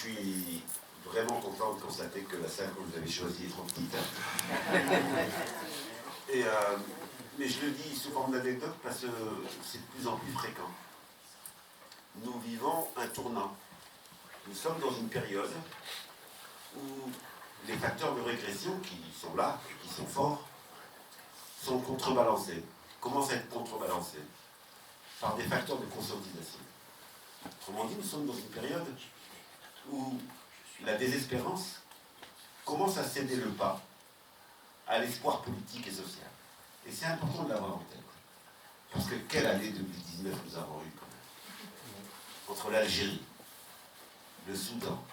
suis vraiment content de constater que la salle que vous avez choisie est trop petite. Mais je le dis sous forme d'anecdote parce que c'est de plus en plus fréquent. Nous vivons un tournant. Nous sommes dans une période où les facteurs de régression qui sont là, qui sont forts, sont contrebalancés, commencent à être contrebalancés par des facteurs de consolidation. Autrement dit, nous sommes dans une période où la désespérance commence à céder le pas à l'espoir politique et social. Et c'est important de l'avoir en tête. Parce que quelle année 2019 nous avons eu quand même. Entre l'Algérie, le Soudan,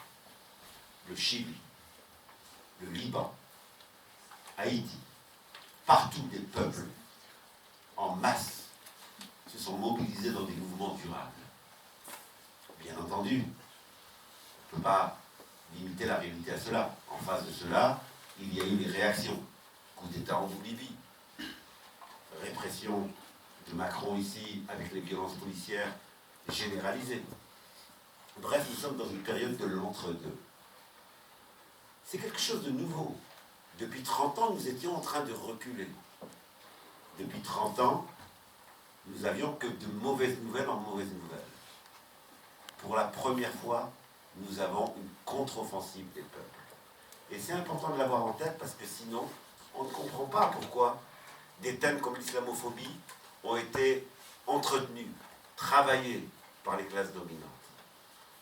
le Chili, le Liban, Haïti, partout des peuples en masse se sont mobilisés dans des mouvements durables. Bien entendu, on ne peut pas limiter la réalité à cela. En face de cela, il y a eu les réactions. Coup d'État en Bolivie, répression de Macron ici avec les violences policières généralisées. Bref, nous sommes dans une période de l'entre-deux. C'est quelque chose de nouveau. Depuis 30 ans, nous étions en train de reculer. Depuis 30 ans, nous n'avions que de mauvaises nouvelles en mauvaises nouvelles. Pour la première fois, nous avons une contre-offensive des peuples. Et c'est important de l'avoir en tête parce que sinon, on ne comprend pas pourquoi des thèmes comme l'islamophobie ont été entretenus, travaillés par les classes dominantes,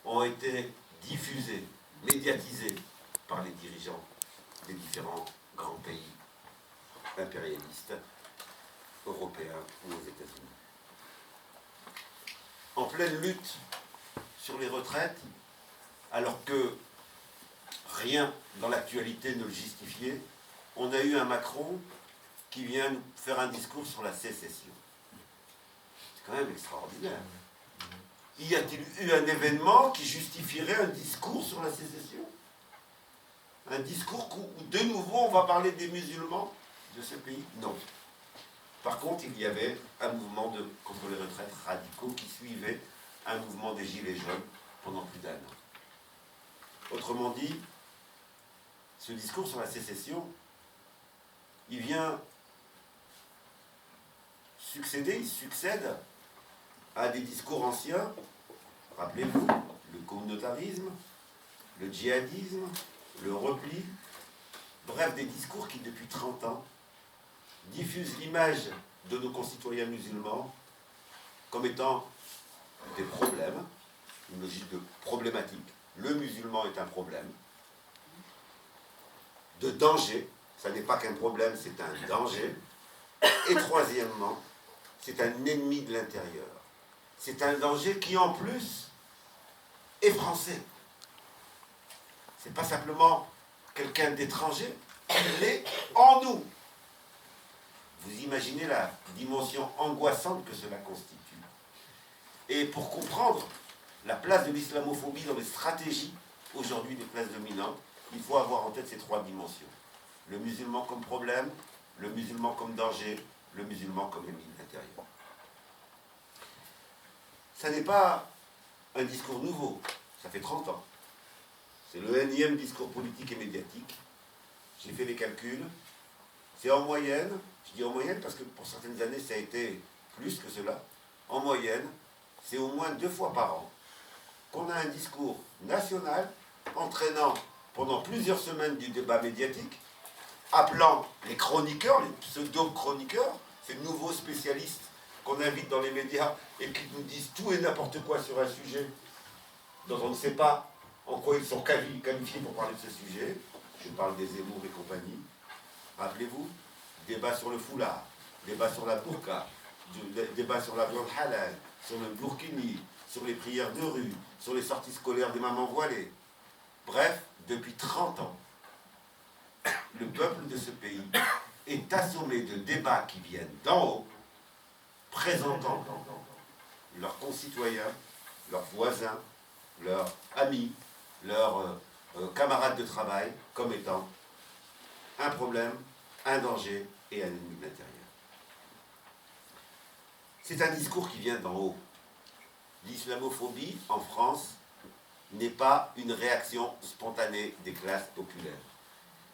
ont été diffusés, médiatisés par les dirigeants des différents grands pays impérialistes, européens ou aux États-Unis. En pleine lutte sur les retraites, alors que rien dans l'actualité ne le justifiait, on a eu un Macron qui vient nous faire un discours sur la sécession. C'est quand même extraordinaire. Y a-t-il eu un événement qui justifierait un discours sur la sécession? Un discours où de nouveau on va parler des musulmans de ce pays? Non. Par contre, il y avait un mouvement contre les retraites radicaux qui suivait un mouvement des Gilets jaunes pendant plus d'1 an. Autrement dit, ce discours sur la sécession, il vient il succède à des discours anciens, rappelez-vous, le communautarisme, le djihadisme, le repli, bref, des discours qui, depuis 30 ans, diffusent l'image de nos concitoyens musulmans comme étant des problèmes, une logique de problématique. Le musulman est un problème, de danger, ça n'est pas qu'un problème, c'est un danger, et troisièmement, c'est un ennemi de l'intérieur. C'est un danger qui, en plus, est français. C'est pas simplement quelqu'un d'étranger, il est en nous. Vous imaginez la dimension angoissante que cela constitue. Et pour comprendre la place de l'islamophobie dans les stratégies aujourd'hui des classes dominantes, il faut avoir en tête ces 3 dimensions. Le musulman comme problème, le musulman comme danger, le musulman comme ennemi de l'intérieur. Ça n'est pas un discours nouveau, ça fait 30 ans. C'est le énième discours politique et médiatique. J'ai fait les calculs. C'est en moyenne, je dis en moyenne parce que pour certaines années ça a été plus que cela, en moyenne, c'est au moins 2 fois par an qu'on a un discours national entraînant pendant plusieurs semaines du débat médiatique, appelant les chroniqueurs, les pseudo-chroniqueurs, ces nouveaux spécialistes qu'on invite dans les médias et qui nous disent tout et n'importe quoi sur un sujet dont on ne sait pas en quoi ils sont qualifiés pour parler de ce sujet. Je parle des Zemmour et compagnie. Rappelez-vous, débat sur le foulard, débat sur la burqa, débat sur la viande halal, sur le burkini, sur les prières de rue, sur les sorties scolaires des mamans voilées. Bref, depuis 30 ans, le peuple de ce pays est assommé de débats qui viennent d'en haut, présentant leurs concitoyens, leurs voisins, leurs amis, leurs camarades de travail comme étant un problème, un danger et un ennemi de l'intérieur. C'est un discours qui vient d'en haut. L'islamophobie, en France, n'est pas une réaction spontanée des classes populaires.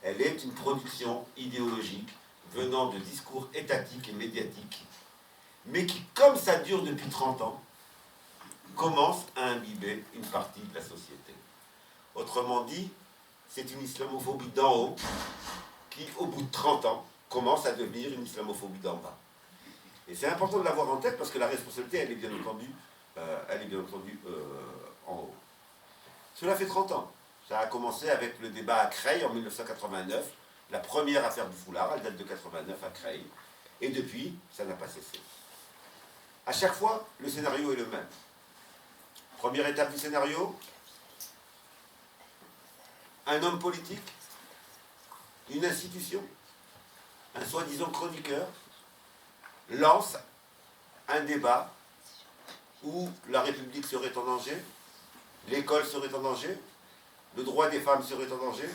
Elle est une production idéologique venant de discours étatiques et médiatiques, mais qui, comme ça dure depuis 30 ans, commence à imbiber une partie de la société. Autrement dit, c'est une islamophobie d'en haut qui, au bout de 30 ans, commence à devenir une islamophobie d'en bas. Et c'est important de l'avoir en tête parce que la responsabilité, elle est bien entendu, en haut. Cela fait 30 ans. Ça a commencé avec le débat à Creil en 1989, la première affaire du foulard, elle date de 89 à Creil, et depuis, ça n'a pas cessé. À chaque fois, le scénario est le même. Première étape du scénario, un homme politique, une institution, un soi-disant chroniqueur, lance un débat où la République serait en danger, l'école serait en danger, le droit des femmes serait en danger.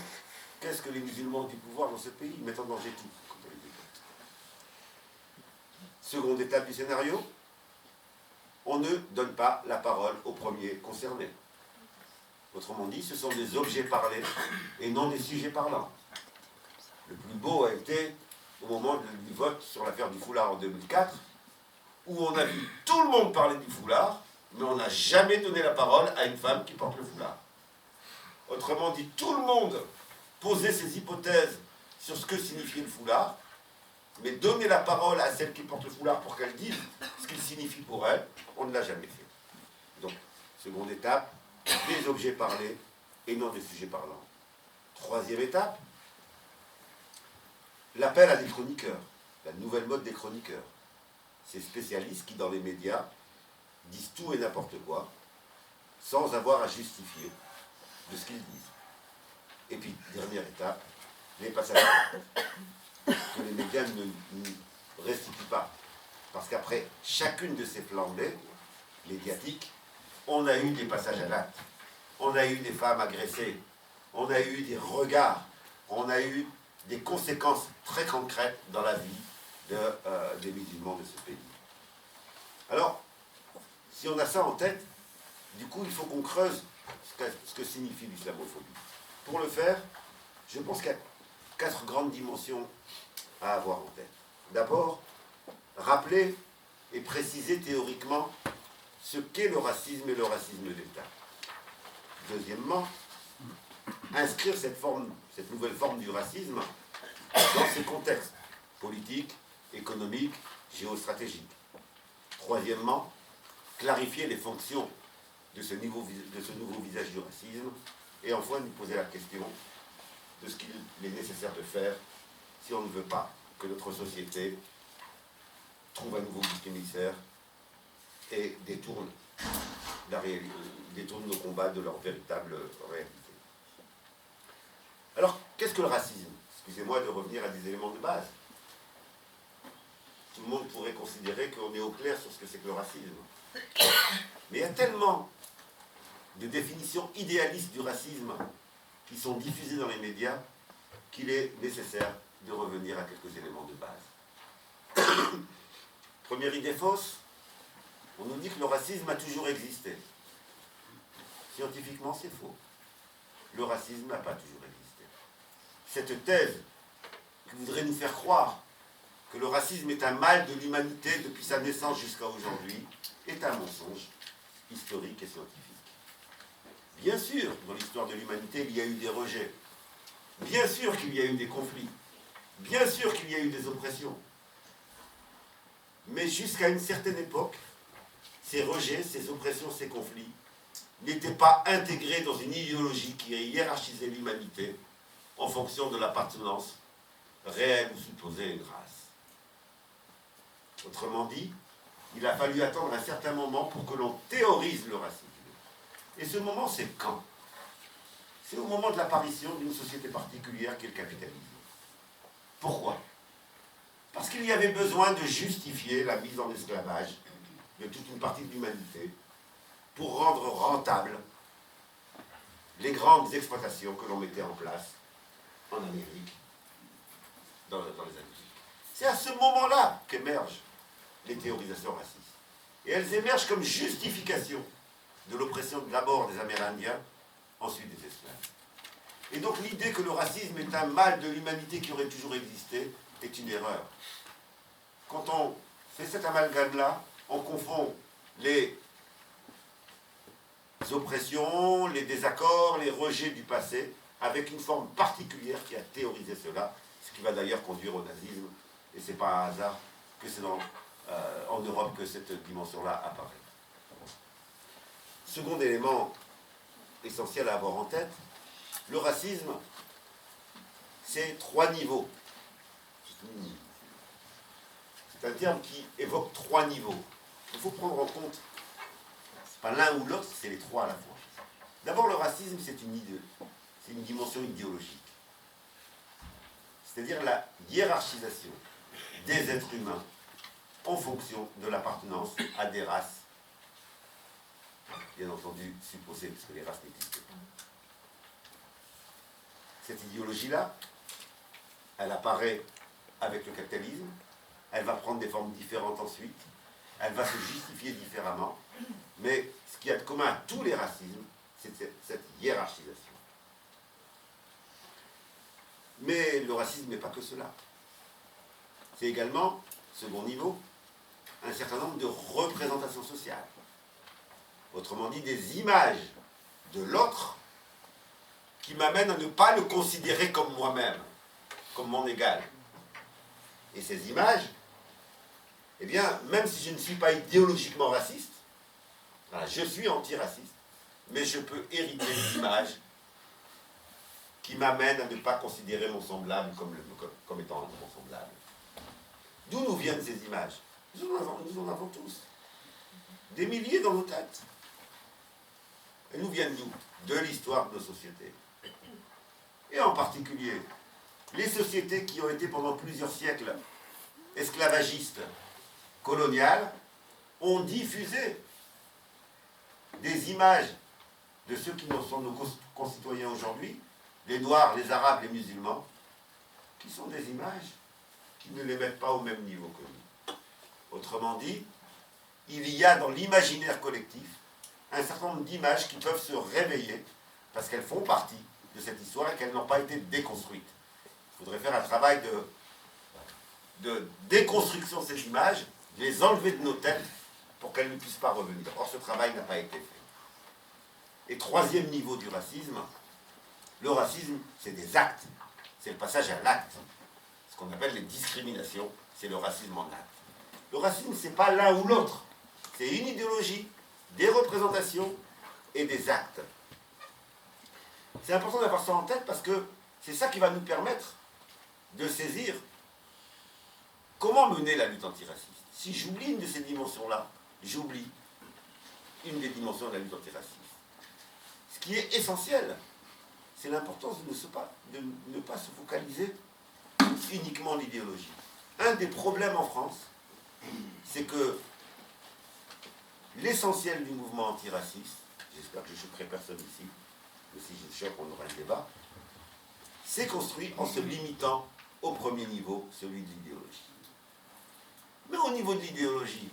Qu'est-ce que les musulmans du pouvoir dans ce pays? Ils mettent en danger tout. Seconde étape du scénario, on ne donne pas la parole aux premiers concernés. Autrement dit, ce sont des objets parlés et non des sujets parlants. Le plus beau a été au moment du vote sur l'affaire du foulard en 2004, où on a vu tout le monde parler du foulard, mais on n'a jamais donné la parole à une femme qui porte le foulard. Autrement dit, tout le monde posait ses hypothèses sur ce que signifiait le foulard, mais donner la parole à celle qui porte le foulard pour qu'elle dise ce qu'il signifie pour elle, on ne l'a jamais fait. Donc, seconde étape, des objets parlés et non des sujets parlants. Troisième étape, l'appel à des chroniqueurs, la nouvelle mode des chroniqueurs. Ces spécialistes qui, dans les médias, disent tout et n'importe quoi, sans avoir à justifier de ce qu'ils disent. Et puis, dernière étape, les passages que les médias ne restituent pas. Parce qu'après chacune de ces flambées médiatiques, on a eu des passages à l'acte, on a eu des femmes agressées, on a eu des regards, on a eu des conséquences très concrètes dans la vie des musulmans de ce pays. Alors, si on a ça en tête, du coup, il faut qu'on creuse ce que signifie l'islamophobie. Pour le faire, je pense qu'il y a 4 grandes dimensions à avoir en tête. D'abord, rappeler et préciser théoriquement ce qu'est le racisme et le racisme d'État. Deuxièmement, inscrire cette nouvelle forme du racisme dans ses contextes politiques, économiques, géostratégiques. Troisièmement, clarifier les fonctions de ce nouveau visage du racisme. Et enfin, nous poser la question de ce qu'il est nécessaire de faire si on ne veut pas que notre société trouve un nouveau bouc émissaire et détourne nos combats de leur véritable réalité. Alors, qu'est-ce que le racisme? Excusez-moi de revenir à des éléments de base. Tout le monde pourrait considérer qu'on est au clair sur ce que c'est que le racisme. Mais il y a tellement de définitions idéalistes du racisme qui sont diffusées dans les médias qu'il est nécessaire de revenir à quelques éléments de base. Première idée fausse, on nous dit que le racisme a toujours existé. Scientifiquement, c'est faux. Le racisme n'a pas toujours existé. Cette thèse qui voudrait nous faire croire que le racisme est un mal de l'humanité depuis sa naissance jusqu'à aujourd'hui est un mensonge historique et scientifique. Bien sûr, dans l'histoire de l'humanité, il y a eu des rejets. Bien sûr qu'il y a eu des conflits. Bien sûr qu'il y a eu des oppressions. Mais jusqu'à une certaine époque, ces rejets, ces oppressions, ces conflits n'étaient pas intégrés dans une idéologie qui hiérarchisait l'humanité en fonction de l'appartenance réelle ou supposée à une race. Autrement dit, il a fallu attendre un certain moment pour que l'on théorise le racisme. Et ce moment, c'est quand? C'est au moment de l'apparition d'une société particulière qui est le capitalisme. Pourquoi? Parce qu'il y avait besoin de justifier la mise en esclavage de toute une partie de l'humanité pour rendre rentables les grandes exploitations que l'on mettait en place en Amérique, dans les Amériques. C'est à ce moment-là qu'émergent les théorisations racistes. Et elles émergent comme justification de l'oppression d'abord des Amérindiens ensuite des esclaves. Et donc l'idée que le racisme est un mal de l'humanité qui aurait toujours existé est une erreur. Quand on fait cet amalgame-là, on confond les oppressions, les désaccords, les rejets du passé, avec une forme particulière qui a théorisé cela, ce qui va d'ailleurs conduire au nazisme, et ce n'est pas un hasard que c'est en Europe que cette dimension-là apparaît. Second élément essentiel à avoir en tête, le racisme, c'est 3 niveaux. C'est un terme qui évoque 3 niveaux. Il faut prendre en compte, c'est pas l'un ou l'autre, c'est les 3 à la fois. D'abord, le racisme, c'est une dimension idéologique. C'est-à-dire la hiérarchisation des êtres humains en fonction de l'appartenance à des races, bien entendu supposées, parce que les races n'existent pas. Cette idéologie-là, elle apparaît avec le capitalisme, elle va prendre des formes différentes ensuite, elle va se justifier différemment, mais ce qu'il y a de commun à tous les racismes, c'est cette hiérarchisation. Mais le racisme n'est pas que cela. C'est également, second niveau, un certain nombre de représentations sociales. Autrement dit, des images de l'autre qui m'amènent à ne pas le considérer comme moi-même, comme mon égal. Et ces images, eh bien, même si je ne suis pas idéologiquement raciste, voilà, je suis antiraciste, mais je peux hériter d'images qui m'amènent à ne pas considérer mon semblable comme étant mon semblable. D'où nous viennent ces images? Nous en avons tous. Des milliers dans nos têtes. Elles nous viennent d'où? De l'histoire de nos sociétés. Et en particulier, les sociétés qui ont été pendant plusieurs siècles esclavagistes, coloniales, ont diffusé des images de ceux qui sont nos concitoyens aujourd'hui, les Noirs, les Arabes, les musulmans, qui sont des images qui ne les mettent pas au même niveau que nous. Autrement dit, il y a dans l'imaginaire collectif un certain nombre d'images qui peuvent se réveiller parce qu'elles font partie de cette histoire et qu'elles n'ont pas été déconstruites. Il faudrait faire un travail de déconstruction de ces images, de les enlever de nos têtes pour qu'elles ne puissent pas revenir. Or, ce travail n'a pas été fait. Et troisième niveau du racisme, le racisme, c'est des actes. C'est le passage à l'acte. Ce qu'on appelle les discriminations, c'est le racisme en acte. Le racisme, ce n'est pas l'un ou l'autre. C'est une idéologie, des représentations et des actes. C'est important d'avoir ça en tête parce que c'est ça qui va nous permettre de saisir comment mener la lutte antiraciste. Si j'oublie une de ces dimensions-là, j'oublie une des dimensions de la lutte antiraciste. Ce qui est essentiel, c'est l'importance de ne pas se focaliser uniquement l'idéologie. Un des problèmes en France, c'est que l'essentiel du mouvement antiraciste, j'espère que je ne choquerai personne ici, mais si je choque, on aura un débat, s'est construit en se limitant au premier niveau, celui de l'idéologie. Mais au niveau de l'idéologie,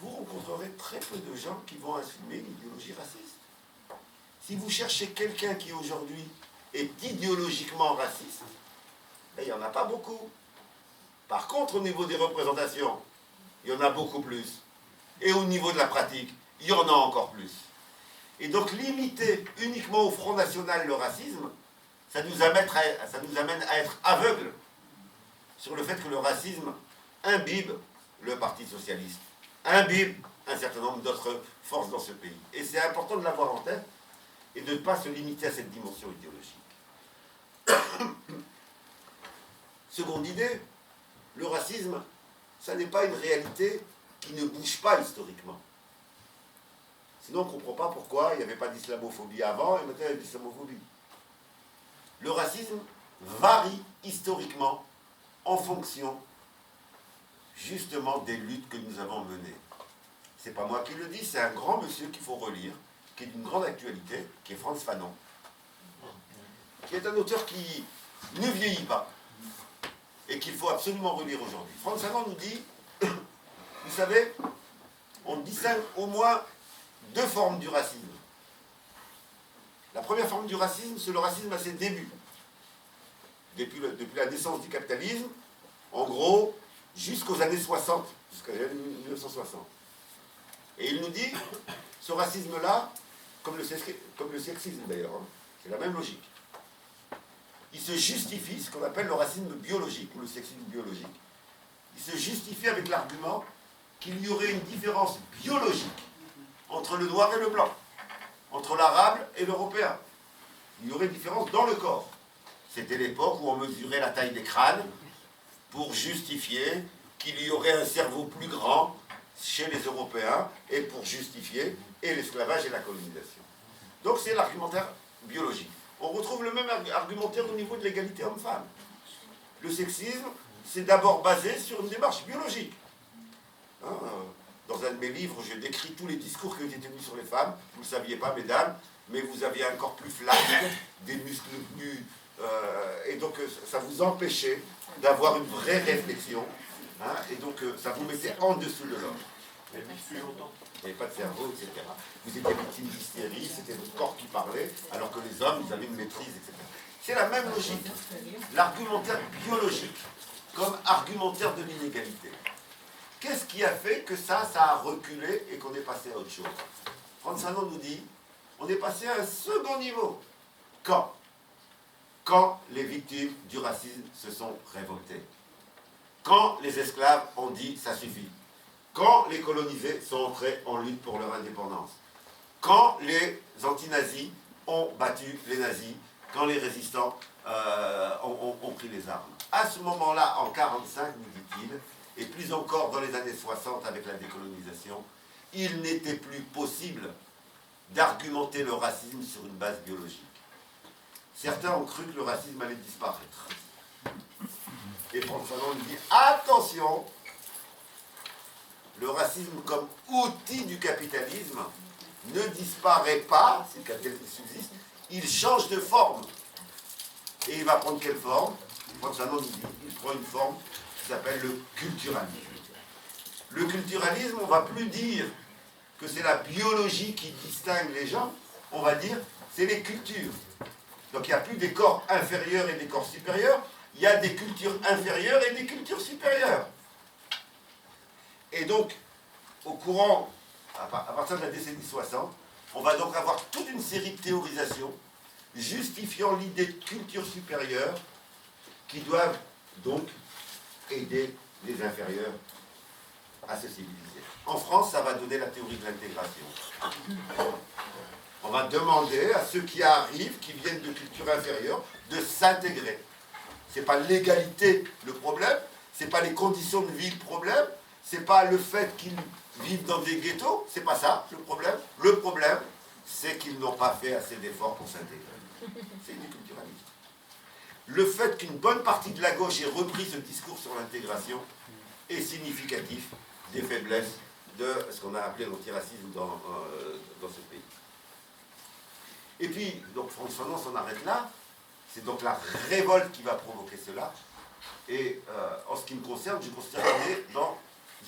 vous rencontrerez très peu de gens qui vont assumer l'idéologie raciste. Si vous cherchez quelqu'un qui aujourd'hui est idéologiquement raciste, ben, il n'y en a pas beaucoup. Par contre, au niveau des représentations, il y en a beaucoup plus. Et au niveau de la pratique, il y en a encore plus. Et donc limiter uniquement au Front National le racisme, ça nous amène à être aveugles sur le fait que le racisme imbibe le Parti Socialiste, imbibe un certain nombre d'autres forces dans ce pays. Et c'est important de l'avoir en tête et de ne pas se limiter à cette dimension idéologique. Seconde idée, le racisme, ça n'est pas une réalité qui ne bouge pas historiquement. Sinon, on ne comprend pas pourquoi il n'y avait pas d'islamophobie avant et maintenant il y a de l'islamophobie. Le racisme varie historiquement en fonction justement des luttes que nous avons menées. C'est pas moi qui le dis, c'est un grand monsieur qu'il faut relire, qui est d'une grande actualité, qui est Frantz Fanon, qui est un auteur qui ne vieillit pas et qu'il faut absolument relire aujourd'hui. Frantz Fanon nous dit, vous savez, on distingue au moins deux formes du racisme. La première forme du racisme, c'est le racisme à ses débuts. Depuis la naissance du capitalisme, en gros, jusqu'aux années 60, jusqu'à 1960. Et il nous dit, ce racisme-là, comme le sexisme d'ailleurs, hein, c'est la même logique. Il se justifie, ce qu'on appelle le racisme biologique, ou le sexisme biologique. Il se justifie avec l'argument qu'il y aurait une différence biologique entre le noir et le blanc, entre l'arabe et l'européen. Il y aurait une différence dans le corps. C'était l'époque où on mesurait la taille des crânes pour justifier qu'il y aurait un cerveau plus grand chez les Européens et pour justifier et l'esclavage et la colonisation. Donc c'est l'argumentaire biologique. On retrouve le même argumentaire au niveau de l'égalité homme-femme. Le sexisme, c'est d'abord basé sur une démarche biologique. Hein, dans un de mes livres, je décris tous les discours qui ont été tenus sur les femmes. Vous ne le saviez pas, mesdames, mais vous aviez un corps plus flasque, des muscles plus... et donc ça vous empêchait d'avoir une vraie réflexion. Hein, et donc ça vous mettait en dessous de l'homme. Il n'y avait pas de cerveau, etc. Vous étiez victime d'hystérie, c'était votre corps qui parlait, alors que les hommes, vous avez une maîtrise, etc. C'est la même logique. L'argumentaire biologique comme argumentaire de l'inégalité. Qu'est-ce qui a fait que ça a reculé et qu'on est passé à autre chose? Frantz Fanon nous dit, on est passé à un second niveau. Quand? Quand les victimes du racisme se sont révoltées. Quand les esclaves ont dit ça suffit. Quand les colonisés sont entrés en lutte pour leur indépendance. Quand les anti-nazis ont battu les nazis. Quand les résistants ont pris les armes. À ce moment-là, en 1945, nous dit-il, et plus encore dans les années 60 avec la décolonisation, il n'était plus possible d'argumenter le racisme sur une base biologique. Certains ont cru que le racisme allait disparaître. Et Frantz Fanon dit, attention, le racisme comme outil du capitalisme ne disparaît pas, si le capitalisme subsiste, il change de forme. Et il va prendre quelle forme? Frantz Fanon nous dit, il prend une forme qui s'appelle le culturalisme. Le culturalisme, on ne va plus dire que c'est la biologie qui distingue les gens, on va dire c'est les cultures. Donc il n'y a plus des corps inférieurs et des corps supérieurs, il y a des cultures inférieures et des cultures supérieures. Et donc, au courant, à partir de la décennie 60, on va donc avoir toute une série de théorisations justifiant l'idée de culture supérieure qui doivent donc aider les inférieurs à se civiliser. En France, ça va donner la théorie de l'intégration. On va demander à ceux qui arrivent, qui viennent de cultures inférieures, de s'intégrer. Ce n'est pas l'égalité le problème, ce n'est pas les conditions de vie le problème, ce n'est pas le fait qu'ils vivent dans des ghettos, c'est pas ça le problème. Le problème, c'est qu'ils n'ont pas fait assez d'efforts pour s'intégrer. C'est du culturalisme. Le fait qu'une bonne partie de la gauche ait repris ce discours sur l'intégration est significatif des faiblesses de ce qu'on a appelé l'antiracisme dans ce pays. Et puis, donc Frantz Fanon s'en arrête là. C'est donc la révolte qui va provoquer cela. Et en ce qui me concerne, je considère qu'on est dans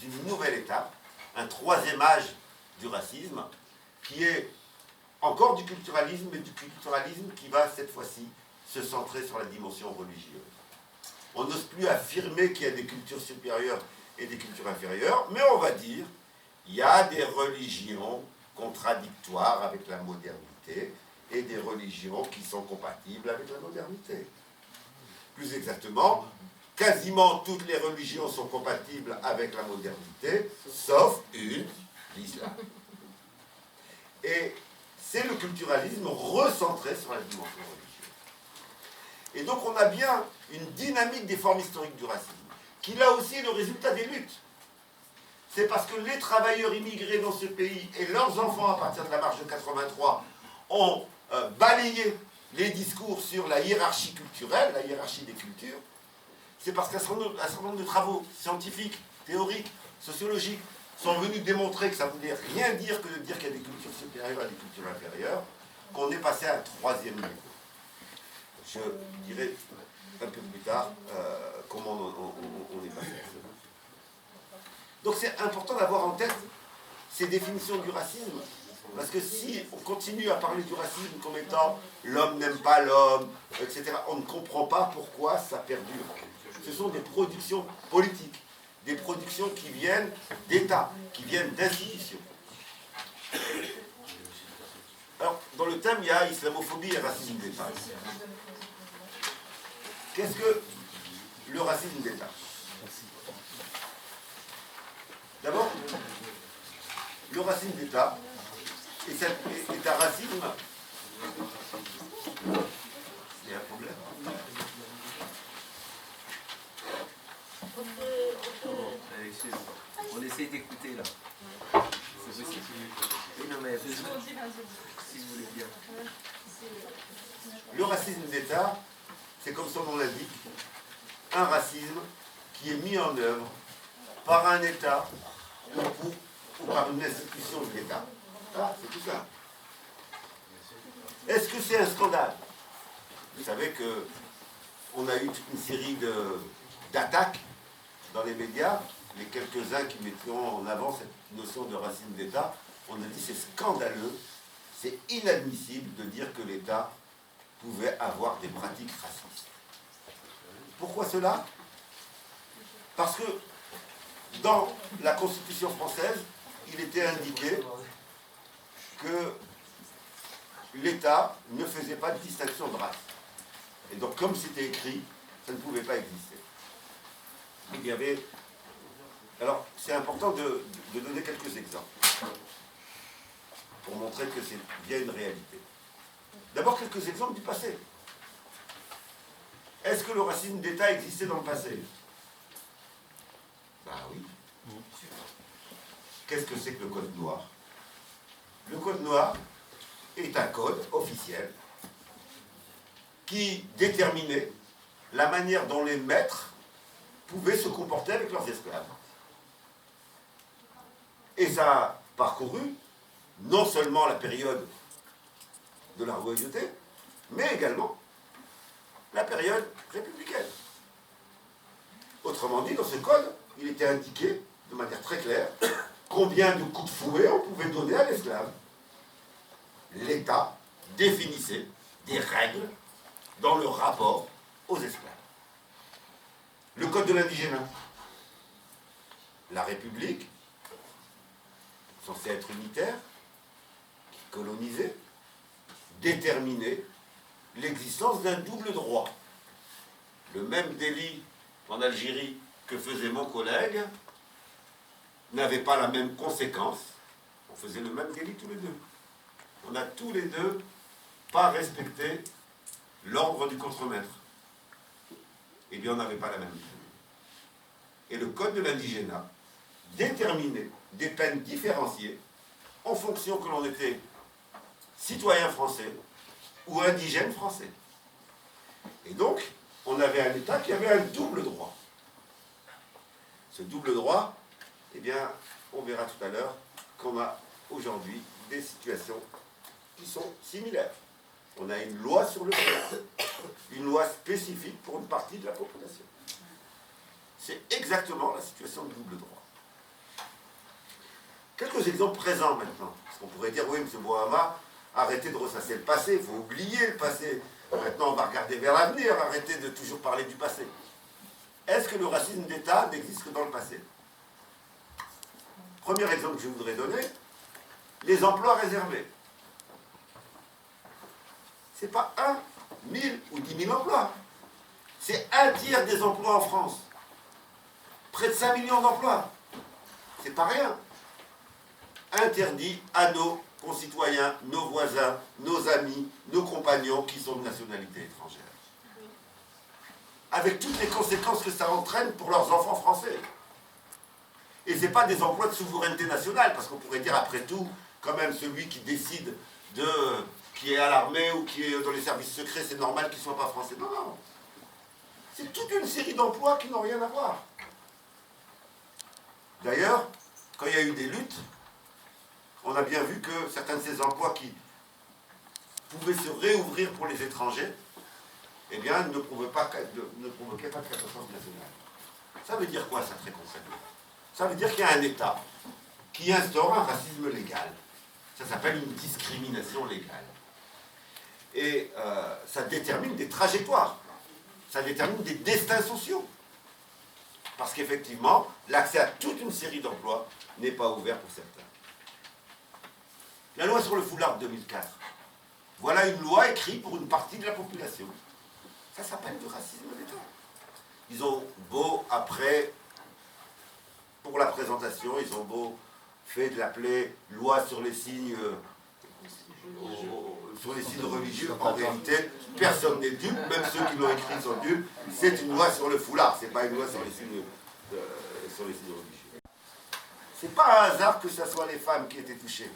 une nouvelle étape, un troisième âge du racisme, qui est encore du culturalisme, mais du culturalisme qui va cette fois-ci se centrer sur la dimension religieuse. On n'ose plus affirmer qu'il y a des cultures supérieures et des cultures inférieures, mais on va dire qu'il y a des religions contradictoires avec la modernité et des religions qui sont compatibles avec la modernité. Plus exactement, quasiment toutes les religions sont compatibles avec la modernité, sauf une, l'islam. Et c'est le culturalisme recentré sur la dimension religieuse. Et donc on a bien une dynamique des formes historiques du racisme, qui là aussi est le résultat des luttes. C'est parce que les travailleurs immigrés dans ce pays et leurs enfants à partir de la marche de 83 ont balayé les discours sur la hiérarchie culturelle, la hiérarchie des cultures. C'est parce qu'un certain nombre de travaux scientifiques, théoriques, sociologiques sont venus démontrer que ça ne voulait rien dire que de dire qu'il y a des cultures supérieures et des cultures inférieures, qu'on est passé à un troisième niveau. Je dirai un peu plus tard comment on est passé à cela. Donc c'est important d'avoir en tête ces définitions du racisme Parce que si on continue à parler du racisme comme étant l'homme n'aime pas l'homme, etc., on ne comprend pas pourquoi ça perdure. Ce sont des productions politiques, des productions qui viennent d'États, qui viennent d'institutions. Alors, dans le thème, il y a islamophobie et racisme d'État. Qu'est-ce que le racisme d'État? D'abord, le racisme d'État est un racisme. Il y a un problème. On essaie d'écouter là. C'est possible. Oui, non, mais si vous voulez bien. Le racisme d'État, c'est comme son nom l'indique, un racisme qui est mis en œuvre par un État ou par une institution de l'État. Ah, c'est tout ça. Est-ce que c'est un scandale? Vous savez qu'on a eu toute une série d'attaques dans les médias, les quelques-uns qui mettront en avant cette notion de racisme d'État. On a dit c'est scandaleux, c'est inadmissible de dire que l'État pouvait avoir des pratiques racistes. Pourquoi cela? Parce que dans la Constitution française, il était indiqué que l'État ne faisait pas de distinction de race. Et donc, comme c'était écrit, ça ne pouvait pas exister. Il y avait... Alors, c'est important de donner quelques exemples pour montrer que c'est bien une réalité. D'abord, quelques exemples du passé. Est-ce que le racisme d'État existait dans le passé? Ben oui. Qu'est-ce que c'est que le Code noir? Le Code noir est un code officiel qui déterminait la manière dont les maîtres pouvaient se comporter avec leurs esclaves. Et ça a parcouru non seulement la période de la royauté, mais également la période républicaine. Autrement dit, dans ce code, il était indiqué de manière très claire combien de coups de fouet on pouvait donner à l'esclave. L'État définissait des règles dans le rapport aux esclaves. Le code de l'indigénat. La République, censée être unitaire, qui colonisait, déterminait l'existence d'un double droit. Le même délit en Algérie que faisait mon collègue n'avait pas la même conséquence. On faisait le même délit tous les deux. On n'a tous les deux pas respecté l'ordre du contremaître. Eh bien, on n'avait pas la même peine. Et le code de l'indigénat déterminait des peines différenciées en fonction que l'on était citoyen français ou indigène français. Et donc, on avait un État qui avait un double droit. Ce double droit, eh bien, on verra tout à l'heure qu'on a aujourd'hui des situations qui sont similaires. On a une loi sur le sol, une loi spécifique pour une partie de la population. C'est exactement la situation de double droit. Quelques exemples présents maintenant. Parce qu'on pourrait dire, oui, M. Bohama, arrêtez de ressasser le passé, il faut oublier le passé. Maintenant, on va regarder vers l'avenir, arrêtez de toujours parler du passé. Est-ce que le racisme d'État n'existe que dans le passé? Premier exemple que je voudrais donner, les emplois réservés. Ce n'est pas 1, 1000 ou 10 000 emplois. C'est un tiers des emplois en France. Près de 5 millions d'emplois. C'est pas rien. Interdit à nos concitoyens, nos voisins, nos amis, nos compagnons qui sont de nationalité étrangère. Avec toutes les conséquences que ça entraîne pour leurs enfants français. Et ce n'est pas des emplois de souveraineté nationale, parce qu'on pourrait dire après tout, quand même celui qui décide qui est à l'armée ou qui est dans les services secrets, c'est normal qu'il ne soit pas français. Non, non. C'est toute une série d'emplois qui n'ont rien à voir. D'ailleurs, quand il y a eu des luttes, on a bien vu que certains de ces emplois qui pouvaient se réouvrir pour les étrangers, eh bien, ne provoquaient pas de catastrophe nationale. Ça veut dire quoi, ça, très concrètement? Ça veut dire qu'il y a un État qui instaure un racisme légal. Ça s'appelle une discrimination légale. Et ça détermine des trajectoires, ça détermine des destins sociaux. Parce qu'effectivement, l'accès à toute une série d'emplois n'est pas ouvert pour certains. La loi sur le foulard de 2004. Voilà une loi écrite pour une partie de la population. Ça s'appelle du racisme d'État. Ils ont beau, après, pour la présentation, ils ont beau fait de l'appeler loi sur les signes religieux. En réalité, personne n'est dupe, même ceux qui l'ont écrit sont dupes. C'est une loi sur le foulard, c'est pas une loi sur les signes religieux. C'est pas un hasard que ce soit les femmes qui étaient touchées.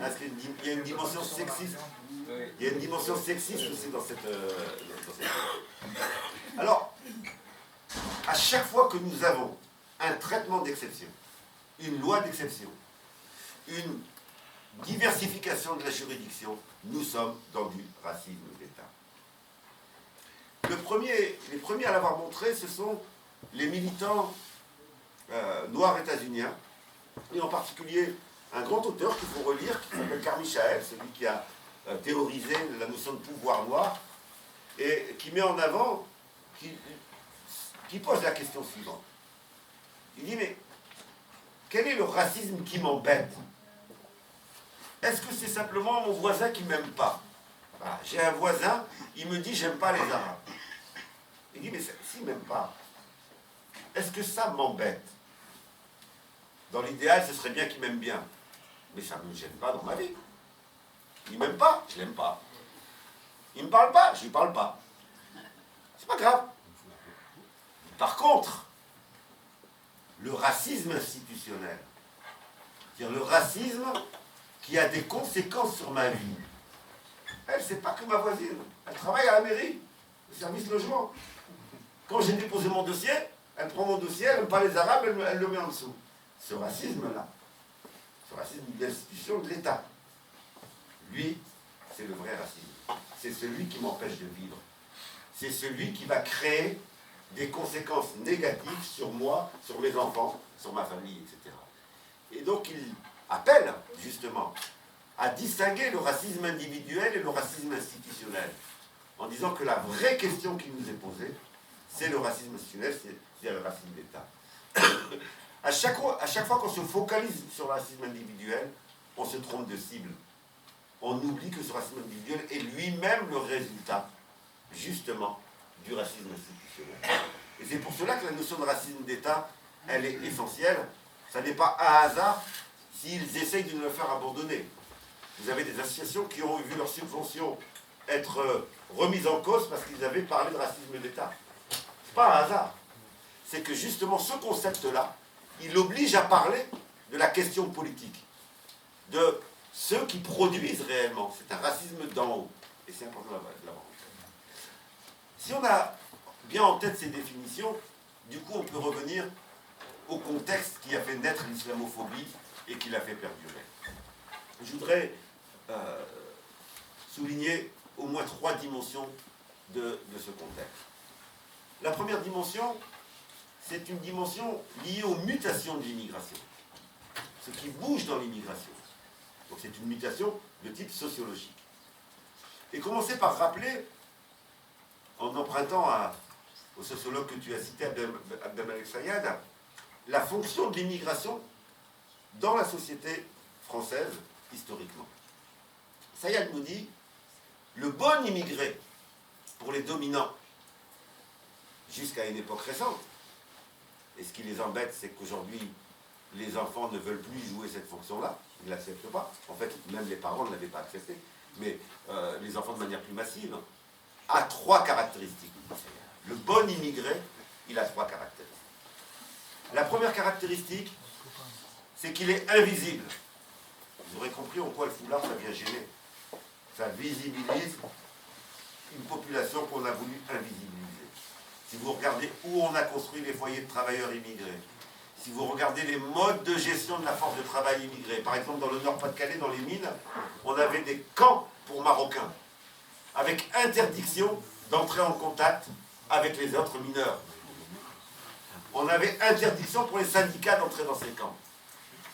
Parce qu'il y a une dimension sexiste. Il y a une dimension sexiste aussi dans cette Alors, à chaque fois que nous avons un traitement d'exception, une loi d'exception, une diversification de la juridiction, nous sommes dans du racisme d'État. Les premiers à l'avoir montré, ce sont les militants noirs états-uniens, et en particulier un grand auteur qu'il faut relire, qui s'appelle Carl Michael, celui qui a théorisé la notion de pouvoir noir, et qui met en avant, qui pose la question suivante. Il dit, mais quel est le racisme qui m'embête? Est-ce que c'est simplement mon voisin qui ne m'aime pas? Voilà, j'ai un voisin, il me dit, j'aime pas les Arabes. Il dit, mais s'il ne m'aime pas, est-ce que ça m'embête? Dans l'idéal, ce serait bien qu'il m'aime bien. Mais ça ne me gêne pas dans ma vie. Il ne m'aime pas, je ne l'aime pas. Il ne me parle pas, je ne lui parle pas. C'est pas grave. Par contre, le racisme institutionnel, c'est-à-dire le racisme qui a des conséquences sur ma vie. Elle, c'est pas que ma voisine. Elle travaille à la mairie, le service logement. Quand j'ai déposé mon dossier, elle prend mon dossier, elle n'aime pas les Arabes, elle le met en dessous. Ce racisme-là, ce racisme d'institution de l'État, lui, c'est le vrai racisme. C'est celui qui m'empêche de vivre. C'est celui qui va créer des conséquences négatives sur moi, sur mes enfants, sur ma famille, etc. Et donc il appelle, justement, à distinguer le racisme individuel et le racisme institutionnel, en disant que la vraie question qui nous est posée, c'est le racisme institutionnel, c'est le racisme d'État. À chaque fois qu'on se focalise sur le racisme individuel, on se trompe de cible. On oublie que ce racisme individuel est lui-même le résultat, justement, du racisme institutionnel. Et c'est pour cela que la notion de racisme d'État, elle est essentielle. Ça n'est pas un hasard s'ils essayent de nous le faire abandonner. Vous avez des associations qui ont vu leur subvention être remise en cause parce qu'ils avaient parlé de racisme d'État. C'est pas un hasard. C'est que justement ce concept-là, il oblige à parler de la question politique, de ceux qui produisent réellement. C'est un racisme d'en haut. Et c'est important de l'avoir en tête. Si on a bien en tête ces définitions, du coup on peut revenir au contexte qui a fait naître l'islamophobie et qui l'a fait perdurer. Je voudrais souligner au moins 3 dimensions de ce contexte. La première dimension, c'est une dimension liée aux mutations de l'immigration. Ce qui bouge dans l'immigration. Donc c'est une mutation de type sociologique. Et commencer par rappeler, en empruntant au sociologue que tu as cité, Abdelmalek Sayad, la fonction de l'immigration dans la société française historiquement. Sayad nous dit, le bon immigré pour les dominants, jusqu'à une époque récente, et ce qui les embête, c'est qu'aujourd'hui, les enfants ne veulent plus jouer cette fonction-là, ils ne l'acceptent pas. En fait, même les parents ne l'avaient pas accepté, mais les enfants de manière plus massive, a 3 caractéristiques. Le bon immigré, il a 3 caractéristiques. La première caractéristique, c'est qu'il est invisible. Vous aurez compris en quoi le foulard, ça vient gêner. Ça visibilise une population qu'on a voulu invisibiliser. Si vous regardez où on a construit les foyers de travailleurs immigrés, si vous regardez les modes de gestion de la force de travail immigrée, par exemple dans le Nord-Pas-de-Calais, dans les mines, on avait des camps pour Marocains, avec interdiction d'entrer en contact avec les autres mineurs. On avait interdiction pour les syndicats d'entrer dans ces camps.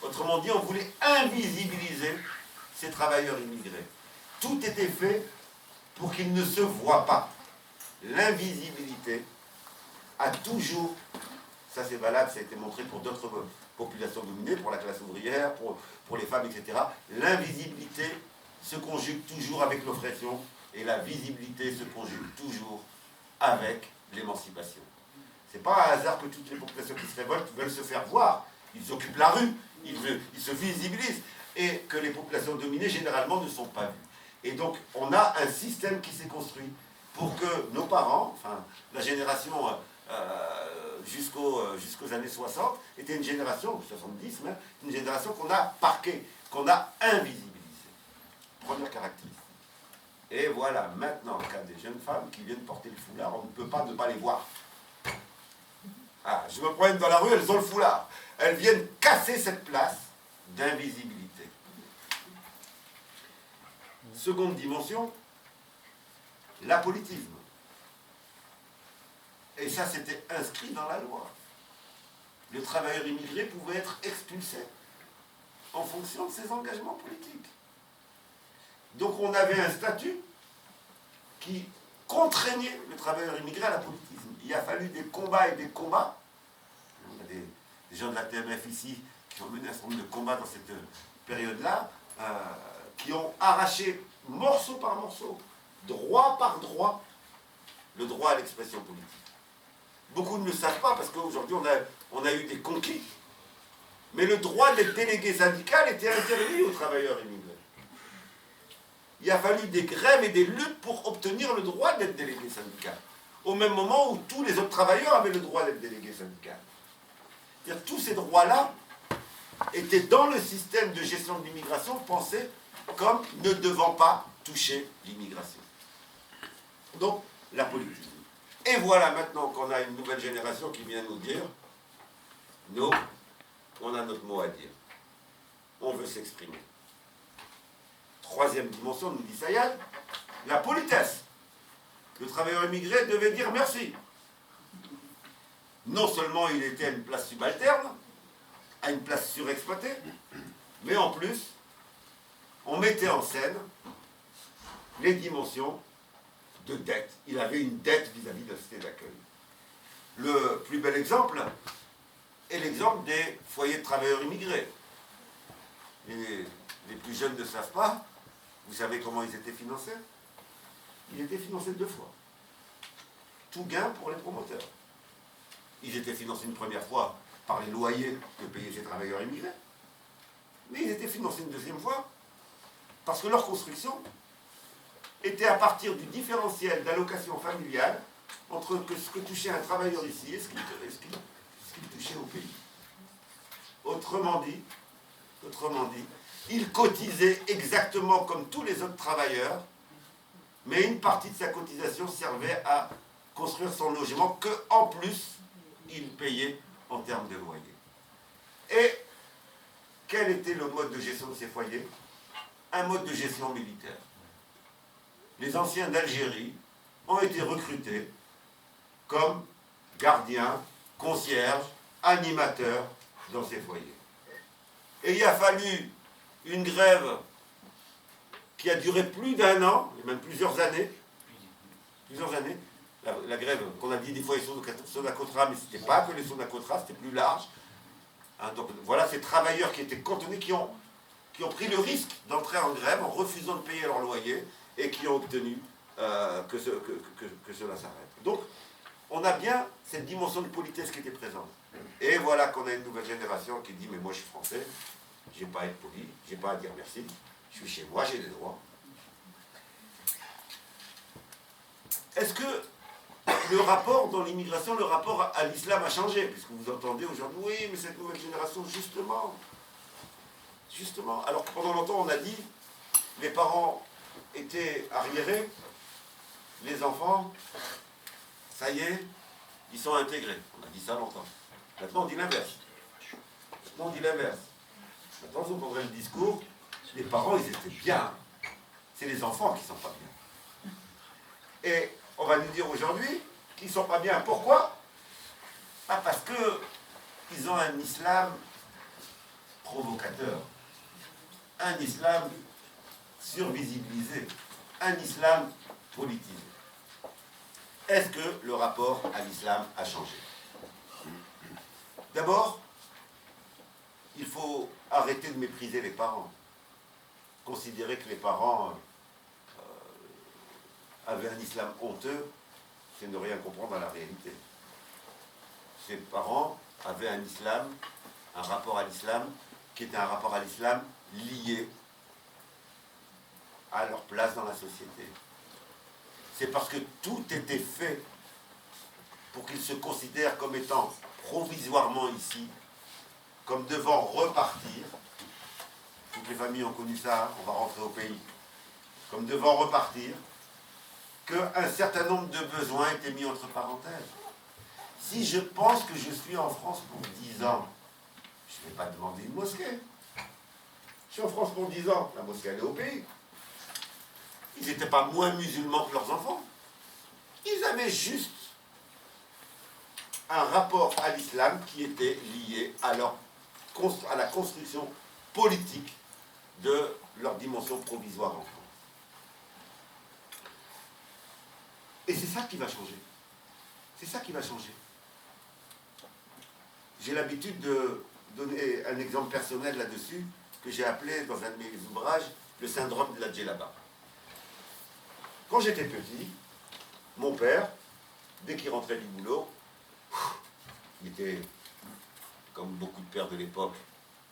Autrement dit, on voulait invisibiliser ces travailleurs immigrés. Tout était fait pour qu'ils ne se voient pas. L'invisibilité a toujours, ça c'est valable, ça a été montré pour d'autres populations dominées, pour la classe ouvrière, pour les femmes, etc. L'invisibilité se conjugue toujours avec l'oppression et la visibilité se conjugue toujours avec l'émancipation. C'est pas un hasard que toutes les populations qui se révoltent veulent se faire voir. Ils occupent la rue, ils se visibilisent, et que les populations dominées généralement ne sont pas vues. Et donc on a un système qui s'est construit pour que nos parents, enfin la génération jusqu'aux années 60, était une génération, 70 même, une génération qu'on a parquée, qu'on a invisibilisée. Première caractéristique. Et voilà, maintenant, le cas des jeunes femmes qui viennent porter le foulard, on ne peut pas ne pas les voir. Ah, je me promène dans la rue, elles ont le foulard. Elles viennent casser cette place d'invisibilité. Seconde dimension, l'apolitisme. Et ça, c'était inscrit dans la loi. Le travailleur immigré pouvait être expulsé en fonction de ses engagements politiques. Donc on avait un statut qui contraignait le travailleur immigré à l'apolitisme. Il a fallu des combats et des combats. On a des gens de la TMF ici qui ont mené un certain nombre de combats dans cette période-là, qui ont arraché morceau par morceau, droit par droit, le droit à l'expression politique. Beaucoup ne le savent pas parce qu'aujourd'hui on a eu des conquis. Mais le droit d'être délégué syndical était interdit aux travailleurs immigrés. Il a fallu des grèves et des luttes pour obtenir le droit d'être délégué syndical. Au même moment où tous les autres travailleurs avaient le droit d'être délégué syndical. C'est-à-dire tous ces droits-là étaient dans le système de gestion de l'immigration pensés comme ne devant pas toucher l'immigration. Donc, la politique. Et voilà maintenant qu'on a une nouvelle génération qui vient nous dire, nous, on a notre mot à dire. On veut s'exprimer. Troisième dimension, nous dit Sayad, la politesse. Le travailleur immigré devait dire merci. Non seulement il était à une place subalterne, à une place surexploitée, mais en plus, on mettait en scène les dimensions de dette. Il avait une dette vis-à-vis de la cité d'accueil. Le plus bel exemple est l'exemple des foyers de travailleurs immigrés. Les plus jeunes ne savent pas. Vous savez comment ils étaient financés? Ils étaient financés 2 fois. Tout gain pour les promoteurs. Ils étaient financés une première fois par les loyers que payaient ces travailleurs immigrés. Mais ils étaient financés une deuxième fois parce que leur construction était à partir du différentiel d'allocation familiale entre ce que touchait un travailleur ici et ce qu'il touchait au pays. Autrement dit, il cotisait exactement comme tous les autres travailleurs, mais une partie de sa cotisation servait à construire son logement que, en plus, il payait en termes de loyer. Et quel était le mode de gestion de ces foyers? Un mode de gestion militaire. Les anciens d'Algérie ont été recrutés comme gardiens, concierges, animateurs dans ces foyers. Et il a fallu une grève qui a duré plus d'1 an, et même plusieurs années. La grève qu'on a dit des foyers Sonacotra, mais ce n'était pas que les Sonacotra, c'était plus large. Hein, donc voilà ces travailleurs qui étaient cantonnés, qui ont pris le risque d'entrer en grève en refusant de payer leur loyer et qui ont obtenu que cela s'arrête. Donc on a bien cette dimension de politesse qui était présente. Et voilà qu'on a une nouvelle génération qui dit « mais moi je suis français, j'ai pas à être poli, j'ai pas à dire merci, je suis chez moi, j'ai des droits ». Est-ce que le rapport dans l'immigration, le rapport à l'islam a changé? Puisque vous entendez aujourd'hui, oui, mais cette nouvelle génération, justement, alors que pendant longtemps on a dit, les parents étaient arriérés, les enfants, ça y est, ils sont intégrés. On a dit ça longtemps. Maintenant on dit l'inverse. Maintenant vous prendrez le discours, les parents ils étaient bien, c'est les enfants qui ne sont pas bien. Et on va nous dire aujourd'hui qu'ils ne sont pas bien. Pourquoi? Parce qu'ils ont un islam provocateur, un islam survisibiliser un islam politisé. Est-ce que le rapport à l'islam a changé? D'abord, il faut arrêter de mépriser les parents. Considérer que les parents avaient un islam honteux, c'est ne rien comprendre à la réalité. Ces parents avaient un islam, un rapport à l'islam, qui était un rapport à l'islam lié à leur place dans la société. C'est parce que tout était fait pour qu'ils se considèrent comme étant provisoirement ici, comme devant repartir. Toutes les familles ont connu ça, on va rentrer au pays. Comme devant repartir, qu'un certain nombre de besoins étaient mis entre parenthèses. Si je pense que je suis en France pour 10 ans, je ne vais pas demander une mosquée. Je suis en France pour 10 ans, la mosquée elle est au pays. Ils n'étaient pas moins musulmans que leurs enfants. Ils avaient juste un rapport à l'islam qui était lié à la construction politique de leur dimension provisoire en France. Et c'est ça qui va changer. C'est ça qui va changer. J'ai l'habitude de donner un exemple personnel là-dessus, que j'ai appelé dans un de mes ouvrages le syndrome de la djellaba. Quand j'étais petit, mon père, dès qu'il rentrait du boulot, il était, comme beaucoup de pères de l'époque,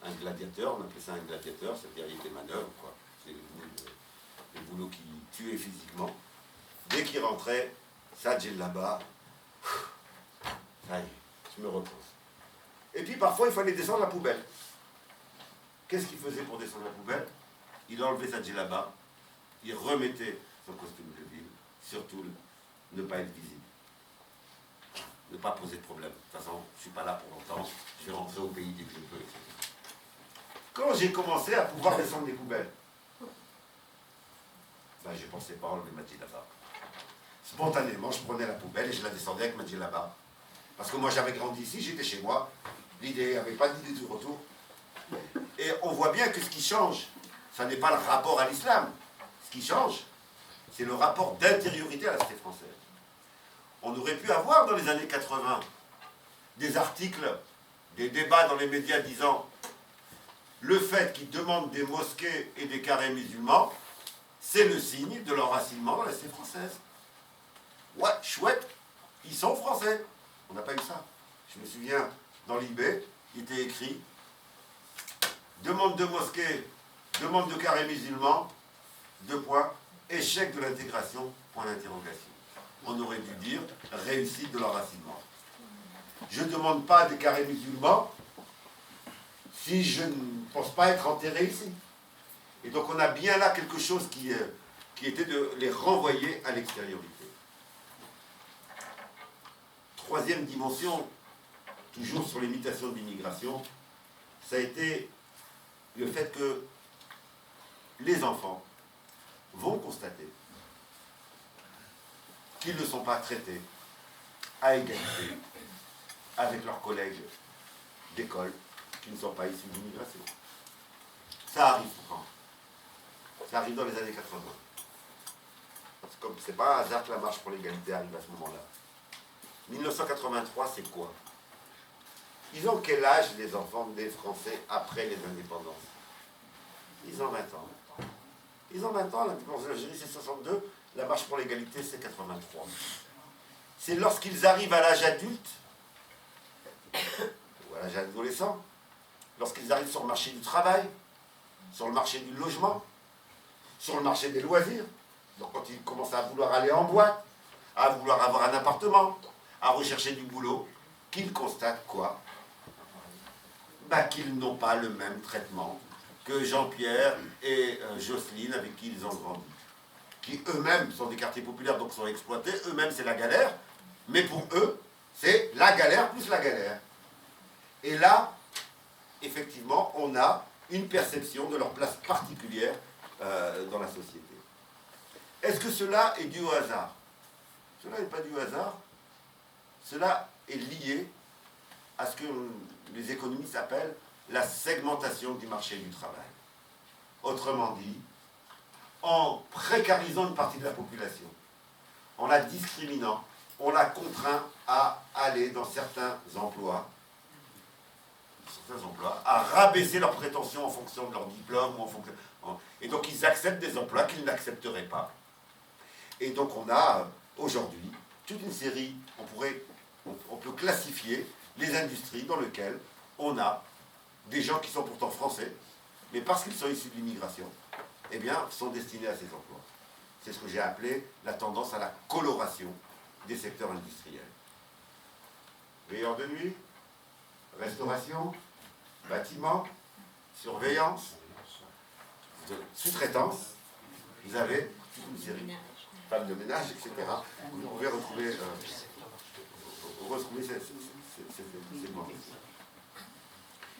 un gladiateur, on appelait ça un gladiateur, c'est-à-dire il était manœuvre, quoi. C'est le boulot qui tuait physiquement. Dès qu'il rentrait, ça djellaba, ça y est, je me repose. Et puis parfois il fallait descendre la poubelle. Qu'est-ce qu'il faisait pour descendre la poubelle? Il enlevait sa djellaba, il remettait son costume de ville, surtout ne pas être visible. Ne pas poser de problème. De toute façon, je ne suis pas là pour longtemps, je vais rentrer au pays dès que je peux, etc. Quand j'ai commencé à pouvoir descendre les poubelles, ben, je ne pensais pas enlever ma djellaba. Spontanément, je prenais la poubelle et je la descendais avec ma djellaba. Parce que moi, j'avais grandi ici, j'étais chez moi. L'idée, avait pas d'idée du retour. Et on voit bien que ce qui change, ça n'est pas le rapport à l'islam. Ce qui change, c'est le rapport d'intériorité à la société française. On aurait pu avoir dans les années 80 des articles, des débats dans les médias disant le fait qu'ils demandent des mosquées et des carrés musulmans, c'est le signe de l'enracinement dans la société française. Ouais, chouette, ils sont français. On n'a pas eu ça. Je me souviens, dans l'IB, il était écrit demande de mosquée, demande de carré musulman, 2 points, échec de l'intégration, point d'interrogation. On aurait dû dire réussite de l'enracinement. Je ne demande pas des carrés musulmans si je ne pense pas être enterré ici. Et donc on a bien là quelque chose qui était de les renvoyer à l'extériorité. Troisième dimension, toujours sur l'imitation de l'immigration, ça a été le fait que les enfants vont constater qu'ils ne sont pas traités à égalité avec leurs collègues d'école qui ne sont pas issus de l'immigration. Ça arrive quand? Ça arrive dans les années 80. C'est pas un hasard que la marche pour l'égalité arrive à ce moment-là. 1983, c'est quoi? Ils ont quel âge les enfants des Français après les indépendances? Ils ont 20 ans. Ils ont 20 ans, l'indépendance de l'Algérie c'est 62, la marche pour l'égalité c'est 83. C'est lorsqu'ils arrivent à l'âge adulte, ou à l'âge adolescent, lorsqu'ils arrivent sur le marché du travail, sur le marché du logement, sur le marché des loisirs, donc quand ils commencent à vouloir aller en boîte, à vouloir avoir un appartement, à rechercher du boulot, qu'ils constatent quoi? Ben, qu'ils n'ont pas le même traitement que Jean-Pierre et Jocelyne avec qui ils ont grandi. Qui eux-mêmes sont des quartiers populaires, donc sont exploités, eux-mêmes c'est la galère, mais pour eux, c'est la galère plus la galère. Et là, effectivement, on a une perception de leur place particulière dans la société. Est-ce que cela est dû au hasard? Cela n'est pas dû au hasard. Cela est lié à ce que les économistes appellent la segmentation du marché du travail. Autrement dit, en précarisant une partie de la population, en la discriminant, on la contraint à aller dans certains emplois, à rabaisser leurs prétentions en fonction de leur diplôme, et donc ils acceptent des emplois qu'ils n'accepteraient pas. Et donc on a aujourd'hui toute une série, on peut classifier les industries dans lesquelles on a des gens qui sont pourtant français, mais parce qu'ils sont issus de l'immigration, eh bien, sont destinés à ces emplois. C'est ce que j'ai appelé la tendance à la coloration des secteurs industriels. Veilleurs de nuit, restauration, bâtiment, surveillance, sous-traitance, vous avez toute une série, femmes de ménage, etc. Vous pouvez retrouver ces mots.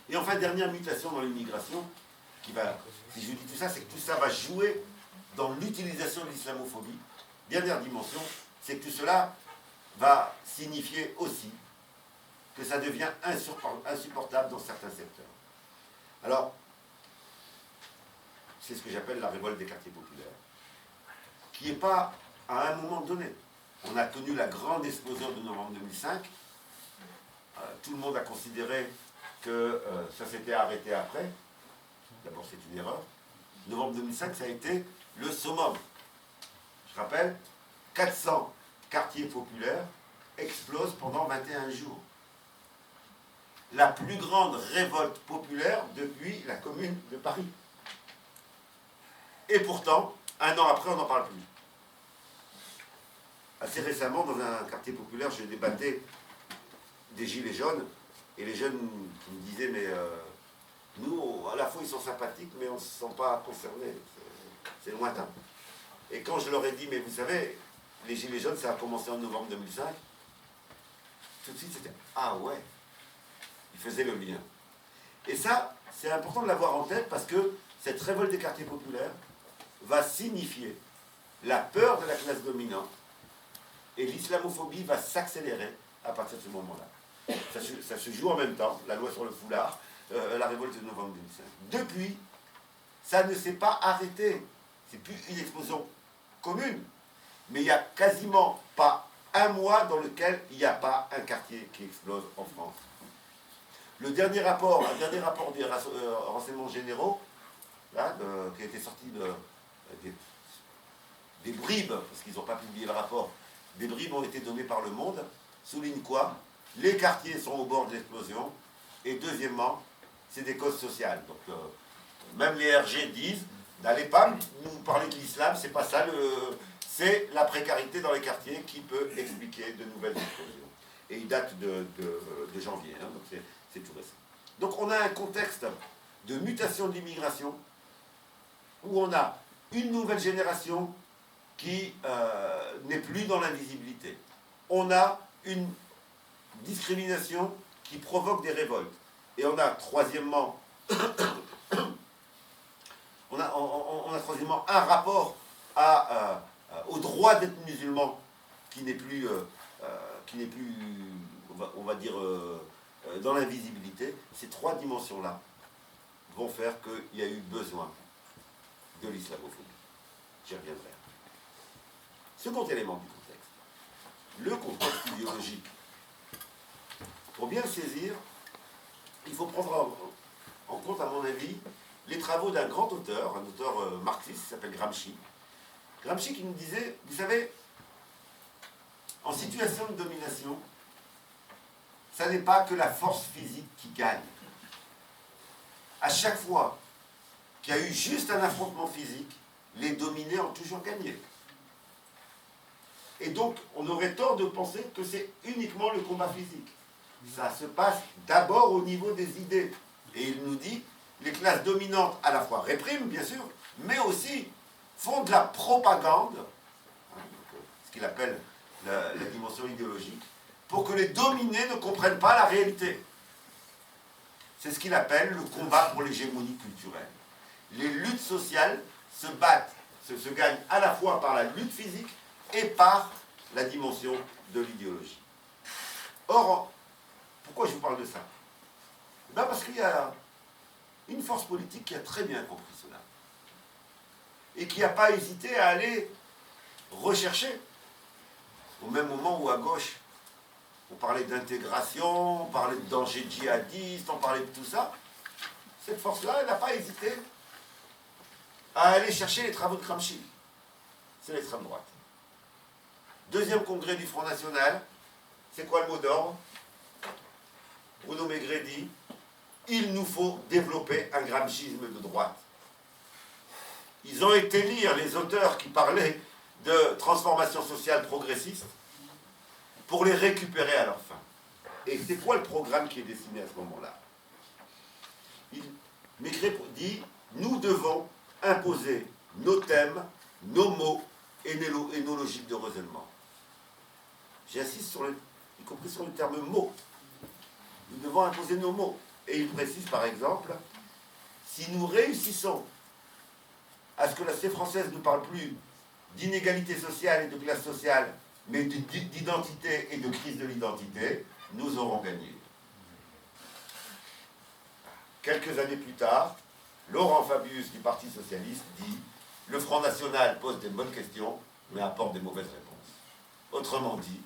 Et enfin, dernière mutation dans l'immigration, qui va, si je dis tout ça, c'est que tout ça va jouer dans l'utilisation de l'islamophobie. Dernière dimension, c'est que tout cela va signifier aussi que ça devient insupportable dans certains secteurs. Alors, c'est ce que j'appelle la révolte des quartiers populaires, qui n'est pas à un moment donné. On a connu la grande explosion de novembre 2005. Tout le monde a considéré que ça s'était arrêté après. D'abord, c'est une erreur. Novembre 2005, ça a été le summum. Je rappelle, 400 quartiers populaires explosent pendant 21 jours. La plus grande révolte populaire depuis la Commune de Paris. Et pourtant, un an après, on n'en parle plus. Assez récemment, dans un quartier populaire, je débattais des gilets jaunes, et les jeunes me disaient, mais nous, à la fois, ils sont sympathiques, mais on ne se sent pas concernés. C'est lointain. Et quand je leur ai dit, mais vous savez, les gilets jaunes, ça a commencé en novembre 2005, tout de suite, c'était « Ah ouais !» Ils faisaient le lien. Et ça, c'est important de l'avoir en tête, parce que cette révolte des quartiers populaires va signifier la peur de la classe dominante, et l'islamophobie va s'accélérer à partir de ce moment-là. Ça se joue en même temps, la loi sur le foulard, la révolte de novembre 2005. Depuis, ça ne s'est pas arrêté. C'est plus une explosion commune, mais il n'y a quasiment pas un mois dans lequel il n'y a pas un quartier qui explose en France. Un dernier rapport des renseignements généraux, là, qui a été sorti des bribes, parce qu'ils n'ont pas publié le rapport, des bribes ont été données par Le Monde, souligne quoi? Les quartiers sont au bord de l'explosion, et deuxièmement, c'est des causes sociales. Donc, même les RG disent, n'allez pas nous parler de l'islam, c'est pas ça, c'est la précarité dans les quartiers qui peut expliquer de nouvelles explosions. Et il date de janvier, hein, donc c'est tout récent. Donc on a un contexte de mutation de l'immigration, où on a une nouvelle génération qui n'est plus dans l'invisibilité. On a une discrimination qui provoque des révoltes. Et on a troisièmement, un rapport au droit d'être musulman qui n'est plus, on va dire, dans l'invisibilité. Ces trois dimensions-là vont faire qu'il y a eu besoin de l'islamophobie. J'y reviendrai. Second élément du contexte. Le contexte idéologique. Pour bien le saisir, il faut prendre en compte, à mon avis, les travaux d'un grand auteur, un auteur marxiste, qui s'appelle Gramsci. Gramsci qui nous disait, vous savez, en situation de domination, ça n'est pas que la force physique qui gagne. À chaque fois qu'il y a eu juste un affrontement physique, les dominés ont toujours gagné. Et donc, on aurait tort de penser que c'est uniquement le combat physique. Ça se passe d'abord au niveau des idées. Et il nous dit, les classes dominantes à la fois répriment, bien sûr, mais aussi font de la propagande, ce qu'il appelle la dimension idéologique, pour que les dominés ne comprennent pas la réalité. C'est ce qu'il appelle le combat pour l'hégémonie culturelle. Les luttes sociales se battent, se gagnent à la fois par la lutte physique et par la dimension de l'idéologie. Or, pourquoi je vous parle de ça? Ben parce qu'il y a une force politique qui a très bien compris cela. et qui n'a pas hésité à aller rechercher, au même moment où à gauche, on parlait d'intégration, on parlait de danger djihadiste, on parlait de tout ça, cette force-là, elle n'a pas hésité à aller chercher les travaux de Gramsci. C'est l'extrême droite. Deuxième congrès du Front National, c'est quoi le mot d'ordre? Bruno Maigret dit « Il nous faut développer un gramscisme de droite ». Ils ont été lire les auteurs qui parlaient de transformation sociale progressiste pour les récupérer à leur fin. Et c'est quoi le programme qui est dessiné à ce moment-là? Maigret dit « Nous devons imposer nos thèmes, nos mots et nos logiques de raisonnement ». J'insiste y compris sur le terme « mot ». Nous devons imposer nos mots. Et il précise par exemple, si nous réussissons à ce que la société française ne parle plus d'inégalité sociale et de classe sociale, mais d'identité et de crise de l'identité, nous aurons gagné. Quelques années plus tard, Laurent Fabius du Parti Socialiste dit « Le Front National pose des bonnes questions, mais apporte des mauvaises réponses ». Autrement dit,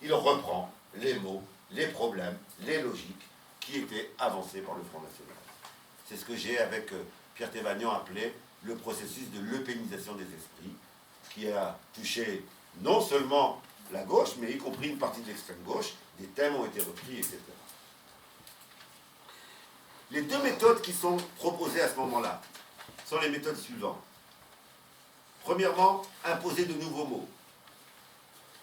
il reprend les mots, les problèmes, les logiques qui étaient avancés par le Front National. C'est ce que j'ai, avec Pierre Thévagnan, appelé le processus de l'eupénisation des esprits, qui a touché non seulement la gauche, mais y compris une partie de l'extrême gauche. Des thèmes ont été repris, etc. Les deux méthodes qui sont proposées à ce moment-là sont les méthodes suivantes. Premièrement, imposer de nouveaux mots.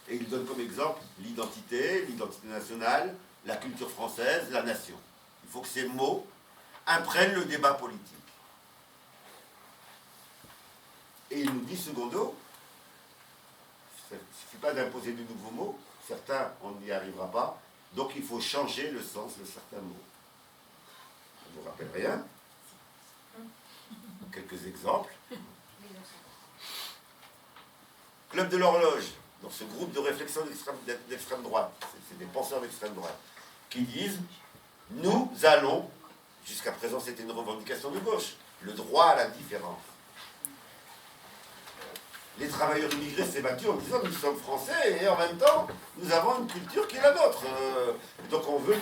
Et il donne comme exemple l'identité nationale, la culture française, la nation. Il faut que ces mots imprègnent le débat politique. Et il nous dit, secondo, il ne suffit pas d'imposer de nouveaux mots, certains, on n'y arrivera pas, donc il faut changer le sens de certains mots. Je ne vous rappelle rien. Quelques exemples. Club de l'horloge, dans ce groupe de réflexion d'extrême droite, c'est des penseurs d'extrême droite, qui disent « Nous allons », jusqu'à présent c'était une revendication de gauche, le droit à la différence. Les travailleurs immigrés s'est battus en disant « Nous sommes français et en même temps, nous avons une culture qui est la nôtre. Donc on veut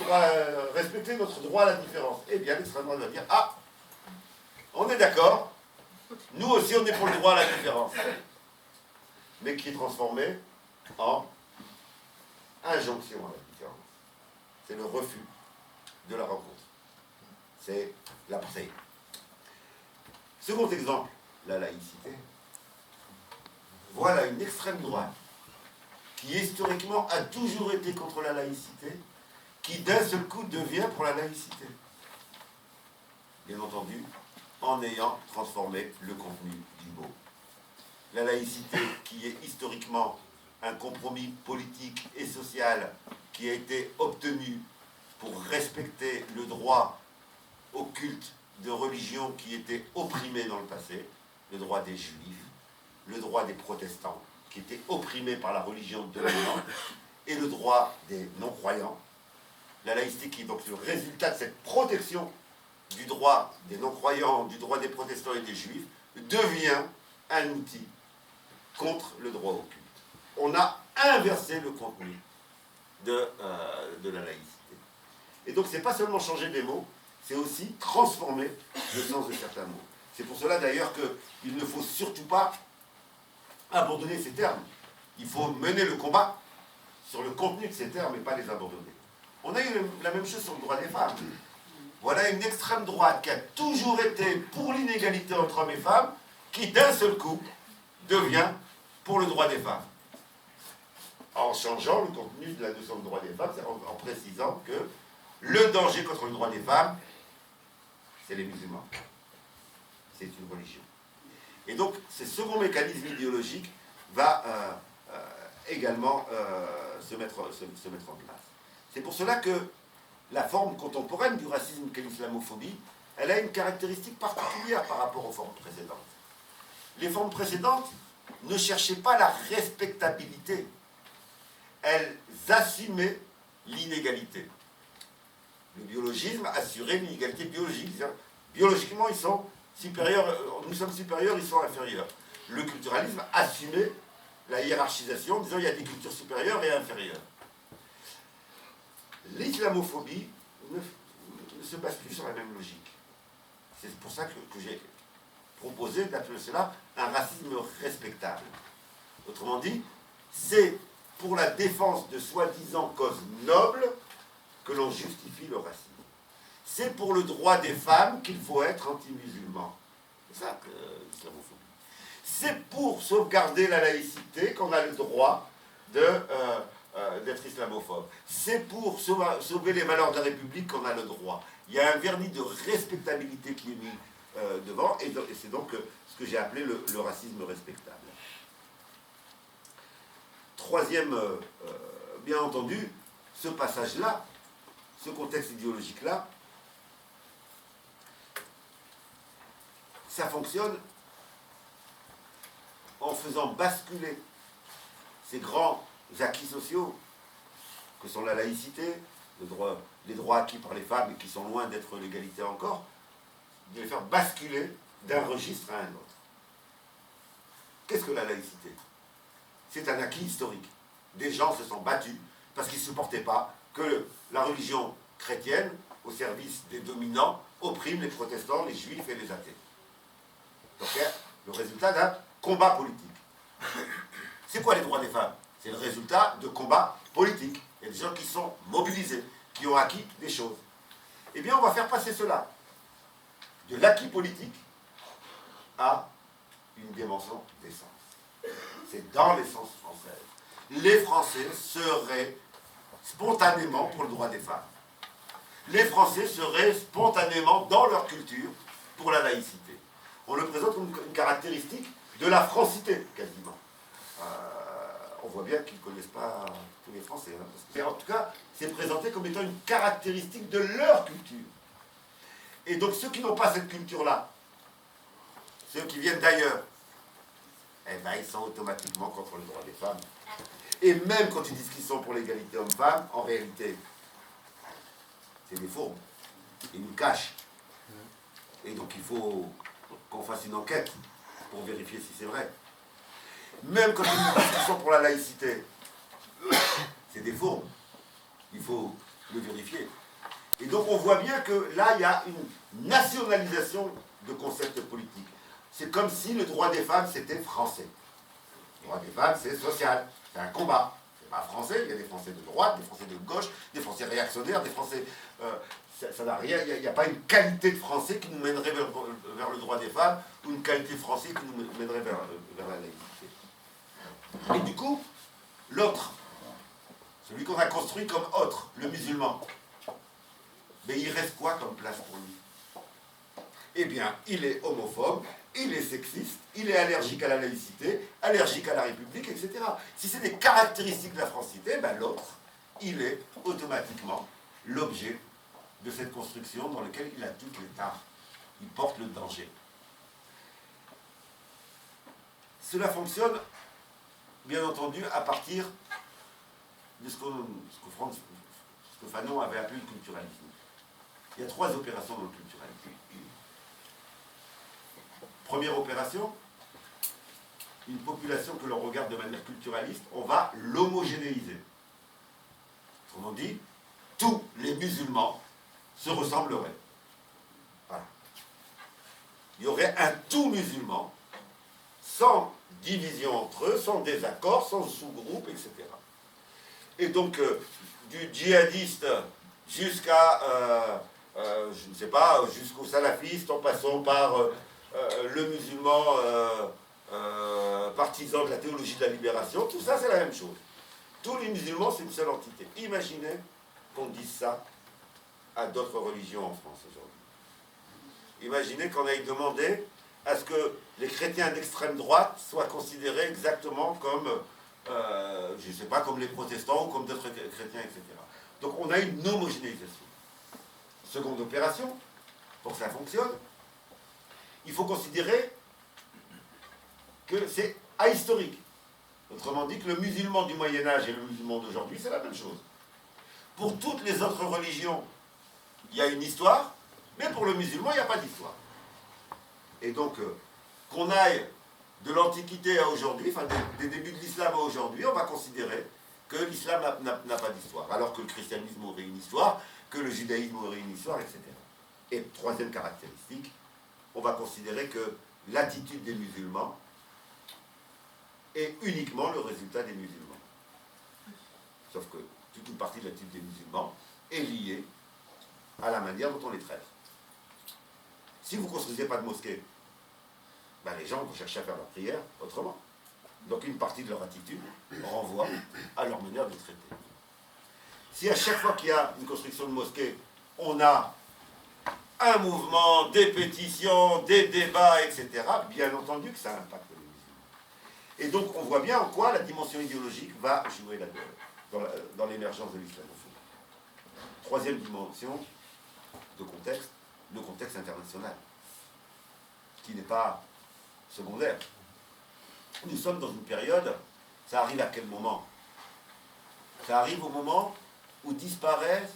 respecter notre droit à la différence. » Eh bien, l'extrême droite va dire « Ah, on est d'accord, nous aussi on est pour le droit à la différence. » Mais qui est transformé en injonction à la différence. C'est le refus de la rencontre. C'est l'après. Second exemple, la laïcité. Voilà une extrême droite qui historiquement a toujours été contre la laïcité, qui d'un seul coup devient pour la laïcité. Bien entendu, en ayant transformé le contenu du mot. La laïcité, qui est historiquement un compromis politique et social qui a été obtenu pour respecter le droit au culte de religion qui était opprimé dans le passé, le droit des juifs, le droit des protestants, qui étaient opprimés par la religion dominante, et le droit des non-croyants. La laïcité qui est donc le résultat de cette protection du droit des non-croyants, du droit des protestants et des juifs, devient un outil contre le droit au culte. On a inversé le contenu de la laïcité. Et donc, c'est pas seulement changer des mots, c'est aussi transformer le sens de certains mots. C'est pour cela d'ailleurs qu'il ne faut surtout pas abandonner ces termes. Il faut mener le combat sur le contenu de ces termes et pas les abandonner. On a eu la même chose sur le droit des femmes. Voilà une extrême droite qui a toujours été pour l'inégalité entre hommes et femmes, qui d'un seul coup devient pour le droit des femmes. En changeant le contenu de la notion de droit des femmes, en précisant que le danger contre le droit des femmes, c'est les musulmans. C'est une religion. Et donc, ce second mécanisme idéologique va également se mettre en place. C'est pour cela que la forme contemporaine du racisme qu'est l'islamophobie, elle a une caractéristique particulière par rapport aux formes précédentes. Les formes précédentes ne cherchaient pas la respectabilité, elles assumaient l'inégalité. Le biologisme assurait l'inégalité biologique. Biologiquement, ils sont nous sommes supérieurs, ils sont inférieurs. Le culturalisme assumait la hiérarchisation en disant qu'il y a des cultures supérieures et inférieures. L'islamophobie ne se base plus sur la même logique. C'est pour ça que j'ai proposé d'appeler cela un racisme respectable. Autrement dit, c'est pour la défense de soi-disant causes nobles que l'on justifie le racisme. C'est pour le droit des femmes qu'il faut être anti-musulman. C'est ça que l'islamophobie. C'est pour sauvegarder la laïcité qu'on a le droit d'être islamophobe. C'est pour sauver les valeurs de la République qu'on a le droit. Il y a un vernis de respectabilité qui est mis devant, et c'est donc ce que j'ai appelé le racisme respectable. Troisième, bien entendu, ce passage-là, ce contexte idéologique-là, ça fonctionne en faisant basculer ces grands acquis sociaux que sont la laïcité, les droits acquis par les femmes et qui sont loin d'être l'égalité encore, de les faire basculer d'un registre à un autre. Qu'est-ce que la laïcité? C'est un acquis historique. Des gens se sont battus parce qu'ils ne supportaient pas que la religion chrétienne, au service des dominants, opprime les protestants, les juifs et les athées. Donc c'est le résultat d'un combat politique. C'est quoi les droits des femmes? C'est le résultat de combats politiques. Il y a des gens qui sont mobilisés, qui ont acquis des choses. Eh bien, on va faire passer cela de l'acquis politique à une dimension d'essence. C'est dans l'essence française. Les Français seraient spontanément pour le droit des femmes. Les Français seraient spontanément dans leur culture pour la laïcité. On le présente comme une caractéristique de la francité, quasiment. On voit bien qu'ils ne connaissent pas tous les Français. Hein, mais en tout cas, c'est présenté comme étant une caractéristique de leur culture. Et donc ceux qui n'ont pas cette culture-là, ceux qui viennent d'ailleurs, eh ben, ils sont automatiquement contre le droit des femmes. Et même quand ils disent qu'ils sont pour l'égalité homme-femme, en réalité, c'est des fourbes. Ils nous cachent. Et donc il faut qu'on fasse une enquête pour vérifier si c'est vrai. Même quand ils nous disent qu'ils sont pour la laïcité, c'est des fourbes. Il faut le vérifier. Et donc on voit bien que là, il y a une nationalisation de concepts politiques. C'est comme si le droit des femmes, c'était français. Le droit des femmes, c'est social. C'est un combat. C'est pas français. Il y a des Français de droite, des Français de gauche, des Français réactionnaires, des Français... ça n'a rien. Il n'y a pas une qualité de Français qui nous mènerait vers le droit des femmes ou une qualité de Français qui nous mènerait vers la laïcité. Et du coup, l'autre, celui qu'on a construit comme autre, le musulman, mais il reste quoi comme place pour lui? Eh bien, il est homophobe, il est sexiste, il est allergique à la laïcité, allergique à la République, etc. Si c'est des caractéristiques de la francité, ben l'autre, il est automatiquement l'objet de cette construction dans laquelle il a toutes les tares. Il porte le danger. Cela fonctionne, bien entendu, à partir de ce que Fanon avait appelé le culturalisme. Il y a 3 opérations dans le culturalisme. Première opération, une population que l'on regarde de manière culturaliste, on va l'homogénéiser. Autrement dit, tous les musulmans se ressembleraient. Voilà. Il y aurait un tout musulman, sans division entre eux, sans désaccord, sans sous-groupe, etc. Et donc, du djihadiste jusqu'à, je ne sais pas, jusqu'au salafiste, en passant par le musulman partisan de la théologie de la libération, tout ça c'est la même chose. Tous les musulmans c'est une seule entité. Imaginez qu'on dise ça à d'autres religions en France aujourd'hui. Imaginez qu'on aille demander à ce que les chrétiens d'extrême droite soient considérés exactement comme, je ne sais pas, comme les protestants ou comme d'autres chrétiens, etc. Donc on a une homogénéisation. Seconde opération, pour que ça fonctionne, il faut considérer que c'est ahistorique. Autrement dit que le musulman du Moyen-Âge et le musulman d'aujourd'hui, c'est la même chose. Pour toutes les autres religions, il y a une histoire, mais pour le musulman, il n'y a pas d'histoire. Et donc, qu'on aille de l'Antiquité à aujourd'hui, enfin des débuts de l'islam à aujourd'hui, on va considérer que l'islam n'a pas d'histoire, alors que le christianisme aurait une histoire, que le judaïsme aurait une histoire, etc. Et troisième caractéristique, on va considérer que l'attitude des musulmans est uniquement le résultat des musulmans. Sauf que toute une partie de l'attitude des musulmans est liée à la manière dont on les traite. Si vous ne construisez pas de mosquée, ben les gens vont chercher à faire leur prière autrement. Donc une partie de leur attitude renvoie à leur manière de traiter. Si à chaque fois qu'il y a une construction de mosquée, on a un mouvement, des pétitions, des débats, etc., bien entendu que ça impacte les musulmans. Et donc on voit bien en quoi la dimension idéologique va jouer dans l'émergence de l'islamophobie. Troisième dimension de contexte, le contexte international, qui n'est pas secondaire. Nous sommes dans une période, ça arrive à quel moment? Ça arrive au moment où disparaissent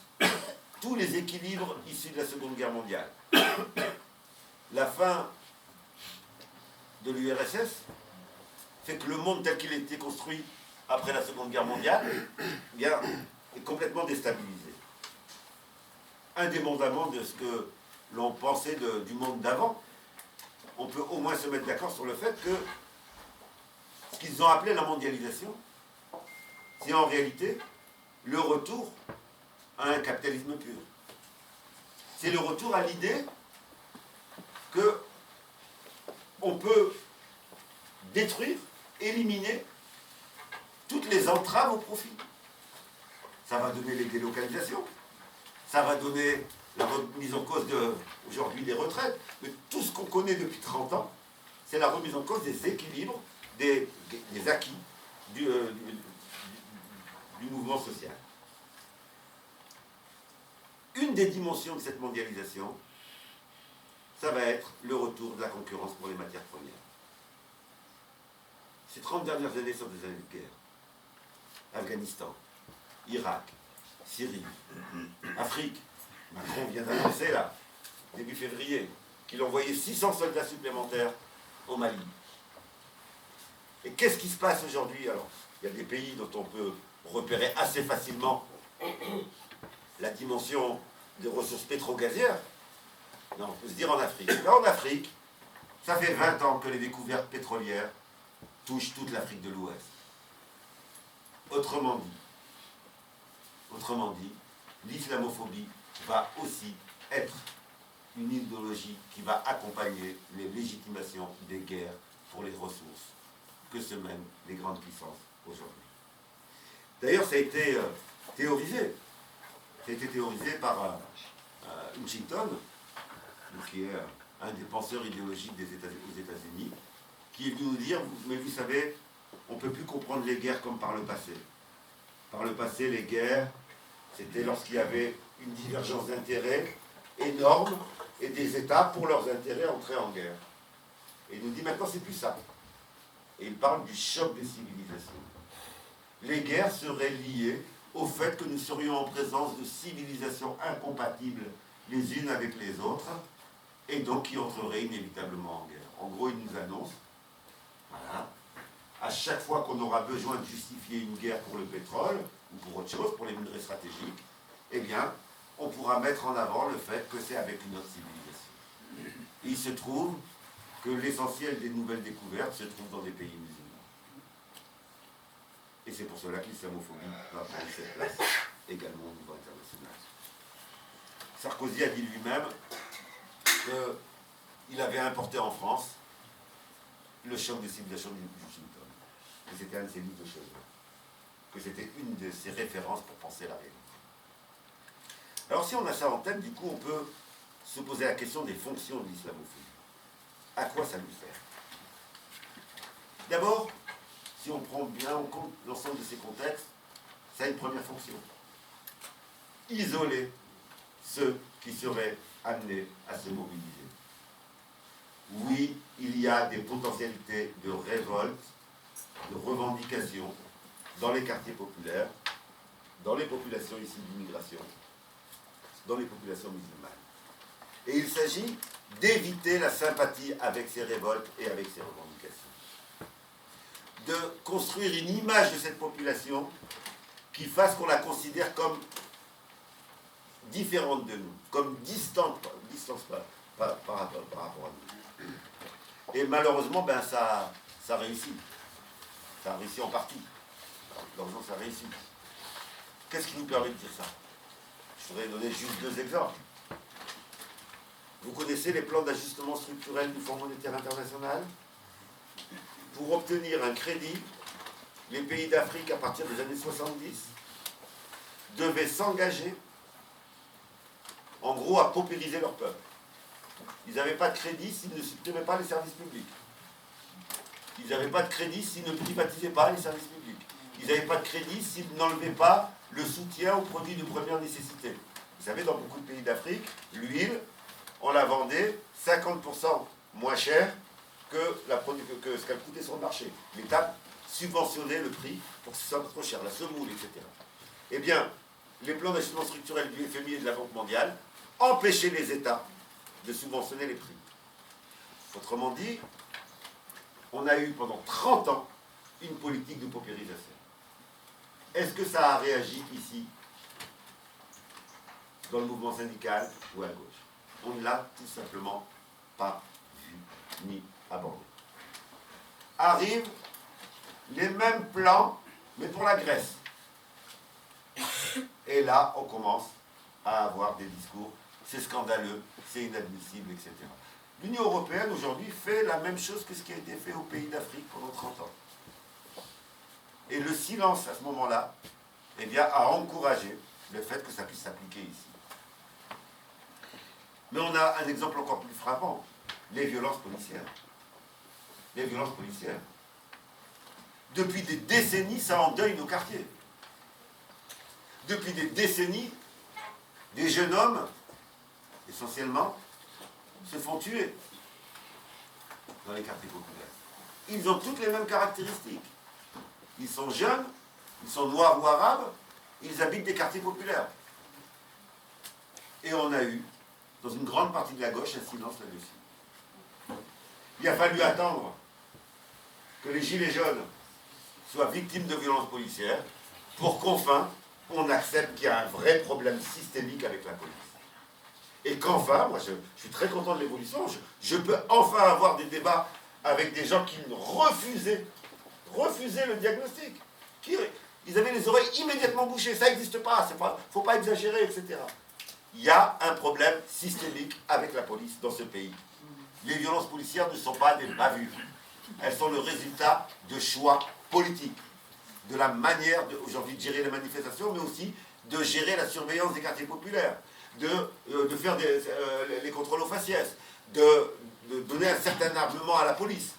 tous les équilibres issus de la Seconde Guerre mondiale. La fin de l'URSS fait que le monde tel qu'il a été construit après la Seconde Guerre mondiale, eh bien, est complètement déstabilisé. Indépendamment de ce que l'on pensait du monde d'avant, on peut au moins se mettre d'accord sur le fait que ce qu'ils ont appelé la mondialisation, c'est en réalité le retour à un capitalisme pur. C'est le retour à l'idée que on peut détruire, éliminer toutes les entraves au profit. Ça va donner les délocalisations, ça va donner la remise en cause aujourd'hui des retraites, mais tout ce qu'on connaît depuis 30 ans, c'est la remise en cause des équilibres, des acquis du mouvement social. Une des dimensions de cette mondialisation, ça va être le retour de la concurrence pour les matières premières. Ces 30 dernières années sont des années de guerre. Afghanistan, Irak, Syrie, Afrique. Macron vient d'annoncer, là, début février, qu'il envoyait 600 soldats supplémentaires au Mali. Et qu'est-ce qui se passe aujourd'hui? Alors, il y a des pays dont on peut repérer assez facilement la dimension des ressources pétro-gazières. Non, on peut se dire en Afrique. Là, en Afrique, ça fait 20 ans que les découvertes pétrolières touchent toute l'Afrique de l'Ouest. Autrement dit, l'islamophobie va aussi être une idéologie qui va accompagner les légitimations des guerres pour les ressources que se mènent les grandes puissances aujourd'hui. D'ailleurs, ça a été théorisé. Ça a été théorisé par Huntington, qui est un des penseurs idéologiques aux États-Unis, qui est venu nous dire, mais vous savez, on ne peut plus comprendre les guerres comme par le passé. Par le passé, les guerres, c'était lorsqu'il y avait une divergence d'intérêts énorme et des États, pour leurs intérêts, entraient en guerre. Et il nous dit maintenant, c'est plus ça. Et il parle du choc des civilisations. Les guerres seraient liées au fait que nous serions en présence de civilisations incompatibles les unes avec les autres, et donc qui entreraient inévitablement en guerre. En gros, il nous annonce, voilà, à chaque fois qu'on aura besoin de justifier une guerre pour le pétrole, ou pour autre chose, pour les minerais stratégiques, eh bien, on pourra mettre en avant le fait que c'est avec une autre civilisation. Et il se trouve que l'essentiel des nouvelles découvertes se trouve dans des pays musulmans. Et c'est pour cela que l'islamophobie va prendre cette place également au niveau international. Sarkozy a dit lui-même qu'il avait importé en France le choc de civilisation du Washington. Que c'était un de ses livres de chevet. Que c'était une de ses références pour penser la réalité. Alors si on a ça en tête, du coup on peut se poser la question des fonctions de l'islamophobie. À quoi ça nous sert? D'abord, si on prend bien en compte l'ensemble de ces contextes, ça a une première fonction. Isoler ceux qui seraient amenés à se mobiliser. Oui, il y a des potentialités de révolte, de revendication dans les quartiers populaires, dans les populations issues d'immigration, dans les populations musulmanes. Et il s'agit d'éviter la sympathie avec ces révoltes et avec ces revendications. De construire une image de cette population qui fasse qu'on la considère comme différente de nous, comme distante par rapport à nous. Et malheureusement, ben, ça réussit. Ça a réussi en partie. Heureusement, ça réussit. Qu'est-ce qui nous permet de dire ça? Je voudrais donner juste 2 exemples. Vous connaissez les plans d'ajustement structurel du Fonds monétaire international? Pour obtenir un crédit, les pays d'Afrique, à partir des années 70, devaient s'engager, en gros, à paupériser leur peuple. Ils n'avaient pas de crédit s'ils ne supprimaient pas les services publics. Ils n'avaient pas de crédit s'ils ne privatisaient pas les services publics. Ils n'avaient pas de crédit s'ils n'enlevaient pas le soutien aux produits de première nécessité. Vous savez, dans beaucoup de pays d'Afrique, l'huile, on la vendait 50% moins cher que ce qu'elle coûtait sur le marché. L'État subventionnait le prix pour que ce soit trop cher, la semoule, etc. Eh bien, les plans d'ajustement structurel du FMI et de la Banque mondiale empêchaient les États de subventionner les prix. Autrement dit, on a eu pendant 30 ans une politique de paupérisation. Est-ce que ça a réagi ici, dans le mouvement syndical ou à gauche? On ne l'a tout simplement pas vu ni abordé. Arrivent les mêmes plans, mais pour la Grèce. Et là, on commence à avoir des discours, c'est scandaleux, c'est inadmissible, etc. L'Union européenne, aujourd'hui, fait la même chose que ce qui a été fait aux pays d'Afrique pendant 30 ans. Et le silence, à ce moment-là, eh bien, a encouragé le fait que ça puisse s'appliquer ici. Mais on a un exemple encore plus frappant, les violences policières. Les violences policières. Depuis des décennies, ça endeuille nos quartiers. Depuis des décennies, des jeunes hommes, essentiellement, se font tuer dans les quartiers populaires. Ils ont toutes les mêmes caractéristiques. Ils sont jeunes, ils sont noirs ou arabes, ils habitent des quartiers populaires. Et on a eu, dans une grande partie de la gauche, un silence là-dessus. Il a fallu attendre que les gilets jaunes soient victimes de violences policières pour qu'enfin, on accepte qu'il y a un vrai problème systémique avec la police. Et qu'enfin, moi je suis très content de l'évolution, je peux enfin avoir des débats avec des gens qui refusaient le diagnostic. Ils avaient les oreilles immédiatement bouchées, ça n'existe pas, il ne faut pas exagérer, etc. Il y a un problème systémique avec la police dans ce pays. Les violences policières ne sont pas des bavures. Elles sont le résultat de choix politiques, de la manière aujourd'hui de gérer les manifestations, mais aussi de gérer la surveillance des quartiers populaires, de faire les contrôles aux faciès, de donner un certain armement à la police.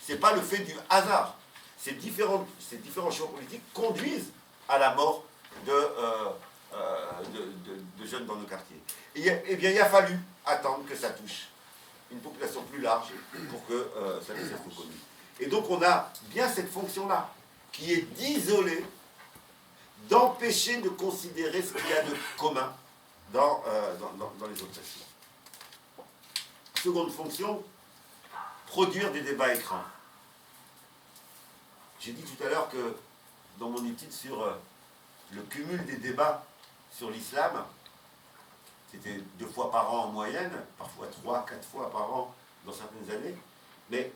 Ce n'est pas le fait du hasard. Ces différents choix politiques conduisent à la mort de jeunes dans nos quartiers. Et bien, il a fallu attendre que ça touche une population plus large pour que ça puisse être reconnu. Et donc, on a bien cette fonction-là, qui est d'isoler, d'empêcher de considérer ce qu'il y a de commun dans les autres nations. Seconde fonction, produire des débats écrans. J'ai dit tout à l'heure que dans mon étude sur le cumul des débats sur l'islam, c'était 2 fois par an en moyenne, parfois 3, 4 fois par an dans certaines années, mais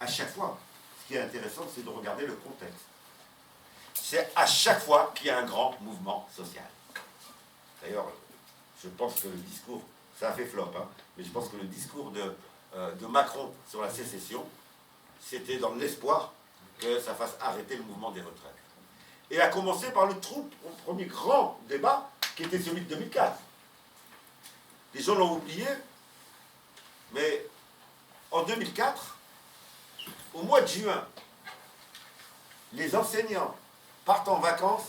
à chaque fois, ce qui est intéressant, c'est de regarder le contexte. C'est à chaque fois qu'il y a un grand mouvement social. D'ailleurs, je pense que le discours, ça a fait flop, hein, mais je pense que le discours de Macron sur la sécession, c'était dans l'espoir que ça fasse arrêter le mouvement des retraites. Et à commencer par le premier grand débat, qui était celui de 2004. Les gens l'ont oublié, mais en 2004, au mois de juin, les enseignants partent en vacances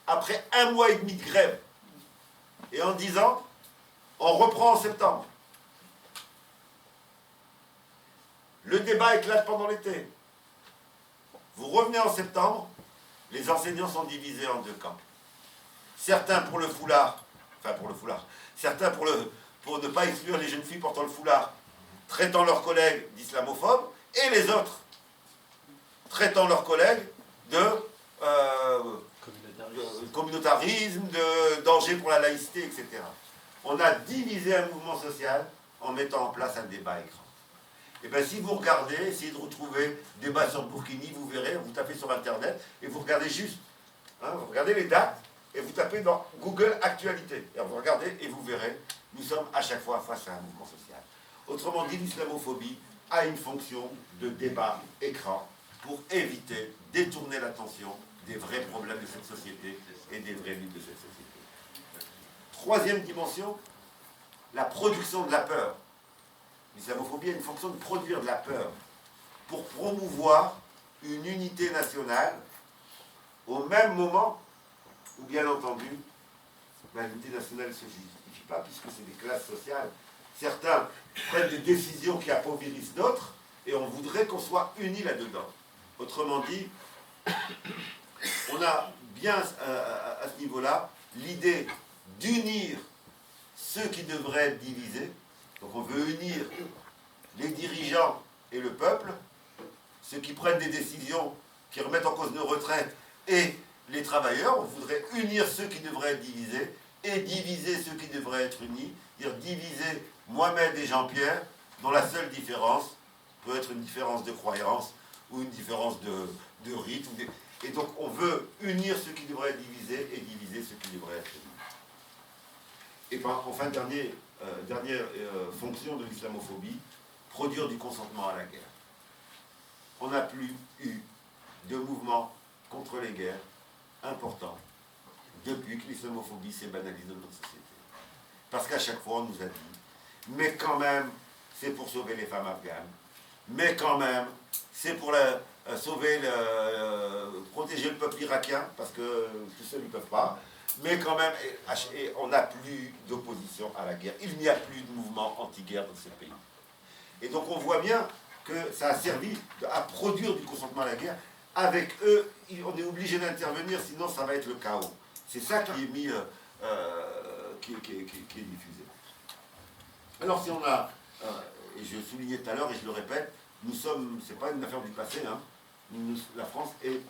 après 1 mois et demi de grève, et en disant, on reprend en septembre. Le débat éclate pendant l'été. Vous revenez en septembre, les enseignants sont divisés en 2 camps. Certains pour le foulard, certains pour pour ne pas exclure les jeunes filles portant le foulard, traitant leurs collègues d'islamophobes, et les autres, traitant leurs collègues de communautarisme, de danger pour la laïcité, etc. On a divisé un mouvement social en mettant en place un débat écran. Et bien si vous regardez, essayez de retrouver débat sur Burkini, vous verrez, vous tapez sur Internet, et vous regardez juste, hein, vous regardez les dates, et vous tapez dans Google Actualité. Et vous regardez et vous verrez, nous sommes à chaque fois face à un mouvement social. Autrement dit, l'islamophobie a une fonction de débat écran pour éviter, détourner l'attention des vrais problèmes de cette société et des vraies luttes de cette société. Troisième dimension, la production de la peur. L'islamophobie a une fonction de produire de la peur pour promouvoir une unité nationale au même moment où, bien entendu, l'unité nationale ne se justifie pas puisque c'est des classes sociales. Certains prennent des décisions qui appauvrissent d'autres et on voudrait qu'on soit unis là-dedans. Autrement dit, on a bien à ce niveau-là l'idée d'unir ceux qui devraient être divisés. Donc on veut unir les dirigeants et le peuple, ceux qui prennent des décisions qui remettent en cause nos retraites et les travailleurs. On voudrait unir ceux qui devraient être divisés et diviser ceux qui devraient être unis, dire diviser Mohamed et Jean-Pierre, dont la seule différence peut être une différence de croyance ou une différence de rite. Et donc on veut unir ceux qui devraient être divisés et diviser ceux qui devraient être unis. Et enfin, dernière fonction de l'islamophobie, produire du consentement à la guerre. On n'a plus eu de mouvement contre les guerres important depuis que l'islamophobie s'est banalisée dans notre société. Parce qu'à chaque fois, on nous a dit, mais quand même, c'est pour sauver les femmes afghanes, mais quand même, c'est pour protéger le peuple irakien, parce que tout seuls, ils ne peuvent pas, mais quand même, et on n'a plus d'opposition à la guerre. Il n'y a plus de mouvement anti-guerre dans ce pays. Et donc on voit bien que ça a servi à produire du consentement à la guerre. Avec eux, on est obligé d'intervenir, sinon ça va être le chaos. C'est ça qui est mis, qui est diffusé. Alors si on a, et je le soulignais tout à l'heure et je le répète, nous sommes, c'est pas une affaire du passé, hein, la France est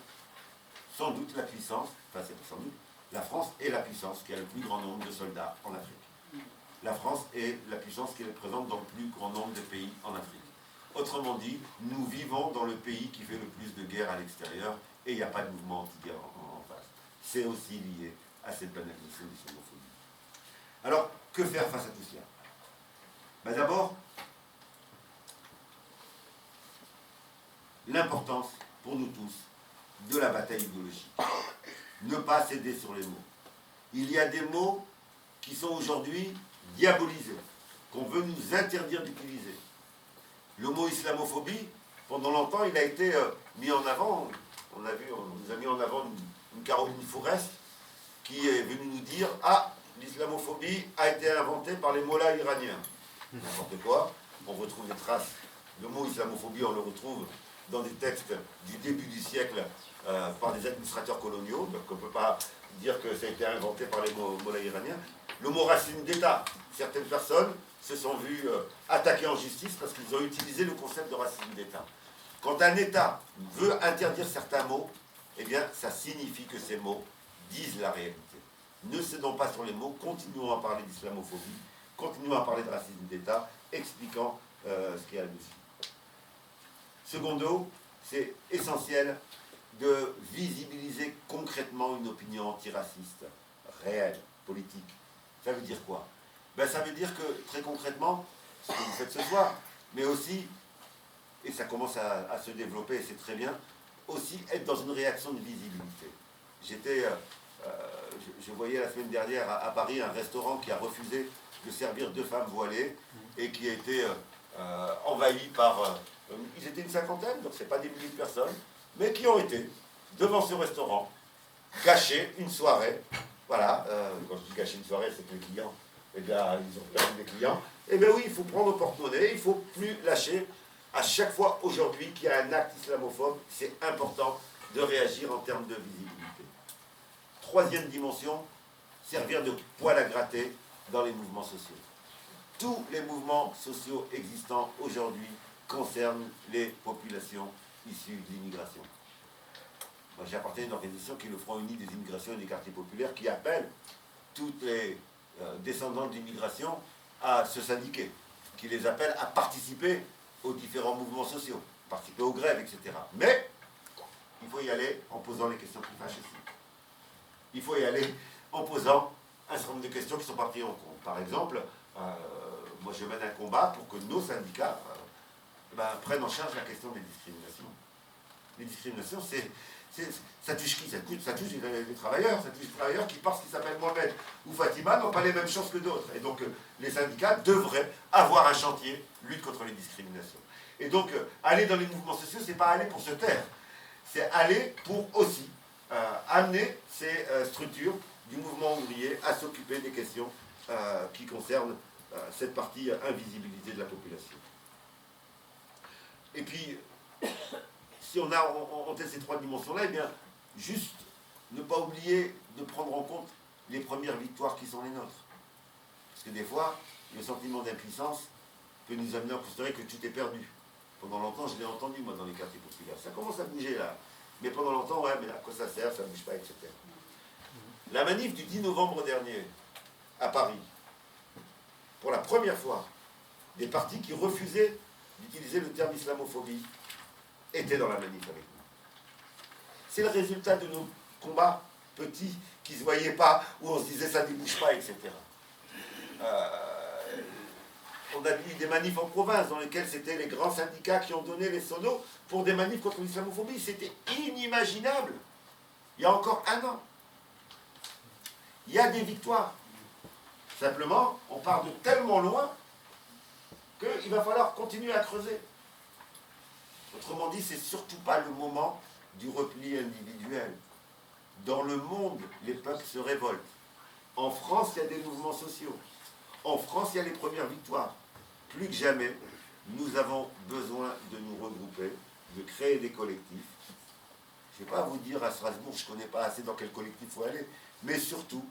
sans doute la puissance, enfin c'est pas sans doute, la France est la puissance qui a le plus grand nombre de soldats en Afrique. La France est la puissance qui est présente dans le plus grand nombre de pays en Afrique. Autrement dit, nous vivons dans le pays qui fait le plus de guerres à l'extérieur et il n'y a pas de mouvement anti-guerre en face. C'est aussi lié à cette banalisation de l'islamophobie. Alors, que faire face à tout cela? Ben d'abord, l'importance pour nous tous de la bataille idéologique. Ne pas céder sur les mots. Il y a des mots qui sont aujourd'hui diabolisés, qu'on veut nous interdire d'utiliser. Le mot islamophobie, pendant longtemps, il a été mis en avant. On nous a mis en avant une Caroline Fourest qui est venue nous dire « Ah, l'islamophobie a été inventée par les mollahs iraniens. » N'importe quoi. On retrouve des traces. Le mot islamophobie, on le retrouve dans des textes du début du siècle par des administrateurs coloniaux, donc on ne peut pas dire que ça a été inventé par les mollahs iraniens. Le mot racine d'État, certaines personnes se sont vues attaquées en justice parce qu'ils ont utilisé le concept de racine d'État. Quand un État veut interdire certains mots, eh bien ça signifie que ces mots disent la réalité. Ne cédons pas sur les mots, continuons à parler d'islamophobie, continuons à parler de racine d'État, expliquant ce qu'il y a là-dessus. Secondo, c'est essentiel de visibiliser concrètement une opinion antiraciste, réelle, politique. Ça veut dire quoi? Ben, ça veut dire que, très concrètement, ce que vous faites ce soir, mais aussi, et ça commence à se développer, et c'est très bien, aussi être dans une réaction de visibilité. Je voyais la semaine dernière à Paris un restaurant qui a refusé de servir 2 femmes voilées et qui a été envahi par... ils étaient une cinquantaine, donc ce n'est pas des milliers de personnes, mais qui ont été devant ce restaurant, gâcher une soirée. Voilà, quand je dis gâcher une soirée, c'est que les clients, eh bien, ils ont perdu des clients. Eh bien oui, il faut prendre au porte-monnaie, il ne faut plus lâcher. À chaque fois aujourd'hui qu'il y a un acte islamophobe, c'est important de réagir en termes de visibilité. Troisième dimension, servir de poil à gratter dans les mouvements sociaux. tous les mouvements sociaux existants aujourd'hui concernent les populations issues de l'immigration. Moi, j'appartiens à une organisation qui est le Front Uni des immigrations et des quartiers populaires, qui appelle toutes les descendants de l'immigration à se syndiquer, qui les appelle à participer aux différents mouvements sociaux, participer aux grèves, etc. Mais il faut y aller en posant les questions qui fâchent aussi. Il faut y aller en posant un certain nombre de questions qui ne sont pas prises en compte. Par exemple, moi je mène un combat pour que nos syndicats prennent en charge la question des discriminations. Les discriminations, ça touche qui? Ça touche les travailleurs. Ça touche les travailleurs qui, parce qu'ils s'appellent Mohamed ou Fatima, n'ont pas les mêmes chances que d'autres. Et donc, les syndicats devraient avoir un chantier lutte contre les discriminations. Et donc, aller dans les mouvements sociaux, c'est pas aller pour se taire. C'est aller pour aussi amener ces structures du mouvement ouvrier à s'occuper des questions qui concernent cette partie invisibilité de la population. Et puis, si on a ces trois dimensions-là, eh bien, juste ne pas oublier de prendre en compte les premières victoires qui sont les nôtres. Parce que des fois, le sentiment d'impuissance peut nous amener à considérer que tout est perdu. Pendant longtemps, je l'ai entendu, moi, dans les quartiers populaires. Ça commence à bouger, là. Mais pendant longtemps, ouais, mais à quoi ça sert, ça ne bouge pas, etc. La manif du 10 novembre dernier, à Paris, pour la première fois, des partis qui refusaient d'utiliser le terme islamophobie étaient dans la manif avec nous. C'est le résultat de nos combats petits qui ne se voyaient pas, où on se disait ça ne bouge pas, etc. On a eu des manifs en province dans lesquels c'était les grands syndicats qui ont donné les sonos pour des manifs contre l'islamophobie. C'était inimaginable. Il y a encore un an. Il y a des victoires. Simplement, on part de tellement loin qu'il va falloir continuer à creuser. Autrement dit, c'est surtout pas le moment du repli individuel. Dans le monde, les peuples se révoltent. En France, il y a des mouvements sociaux. En France, il y a les premières victoires. Plus que jamais, nous avons besoin de nous regrouper, de créer des collectifs. Je ne vais pas vous dire à Strasbourg, je ne connais pas assez dans quel collectif il faut aller, mais surtout,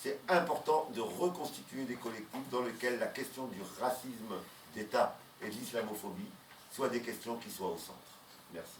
c'est important de reconstituer des collectifs dans lesquels la question du racisme d'État et de l'islamophobie soient des questions qui soient au centre. Merci.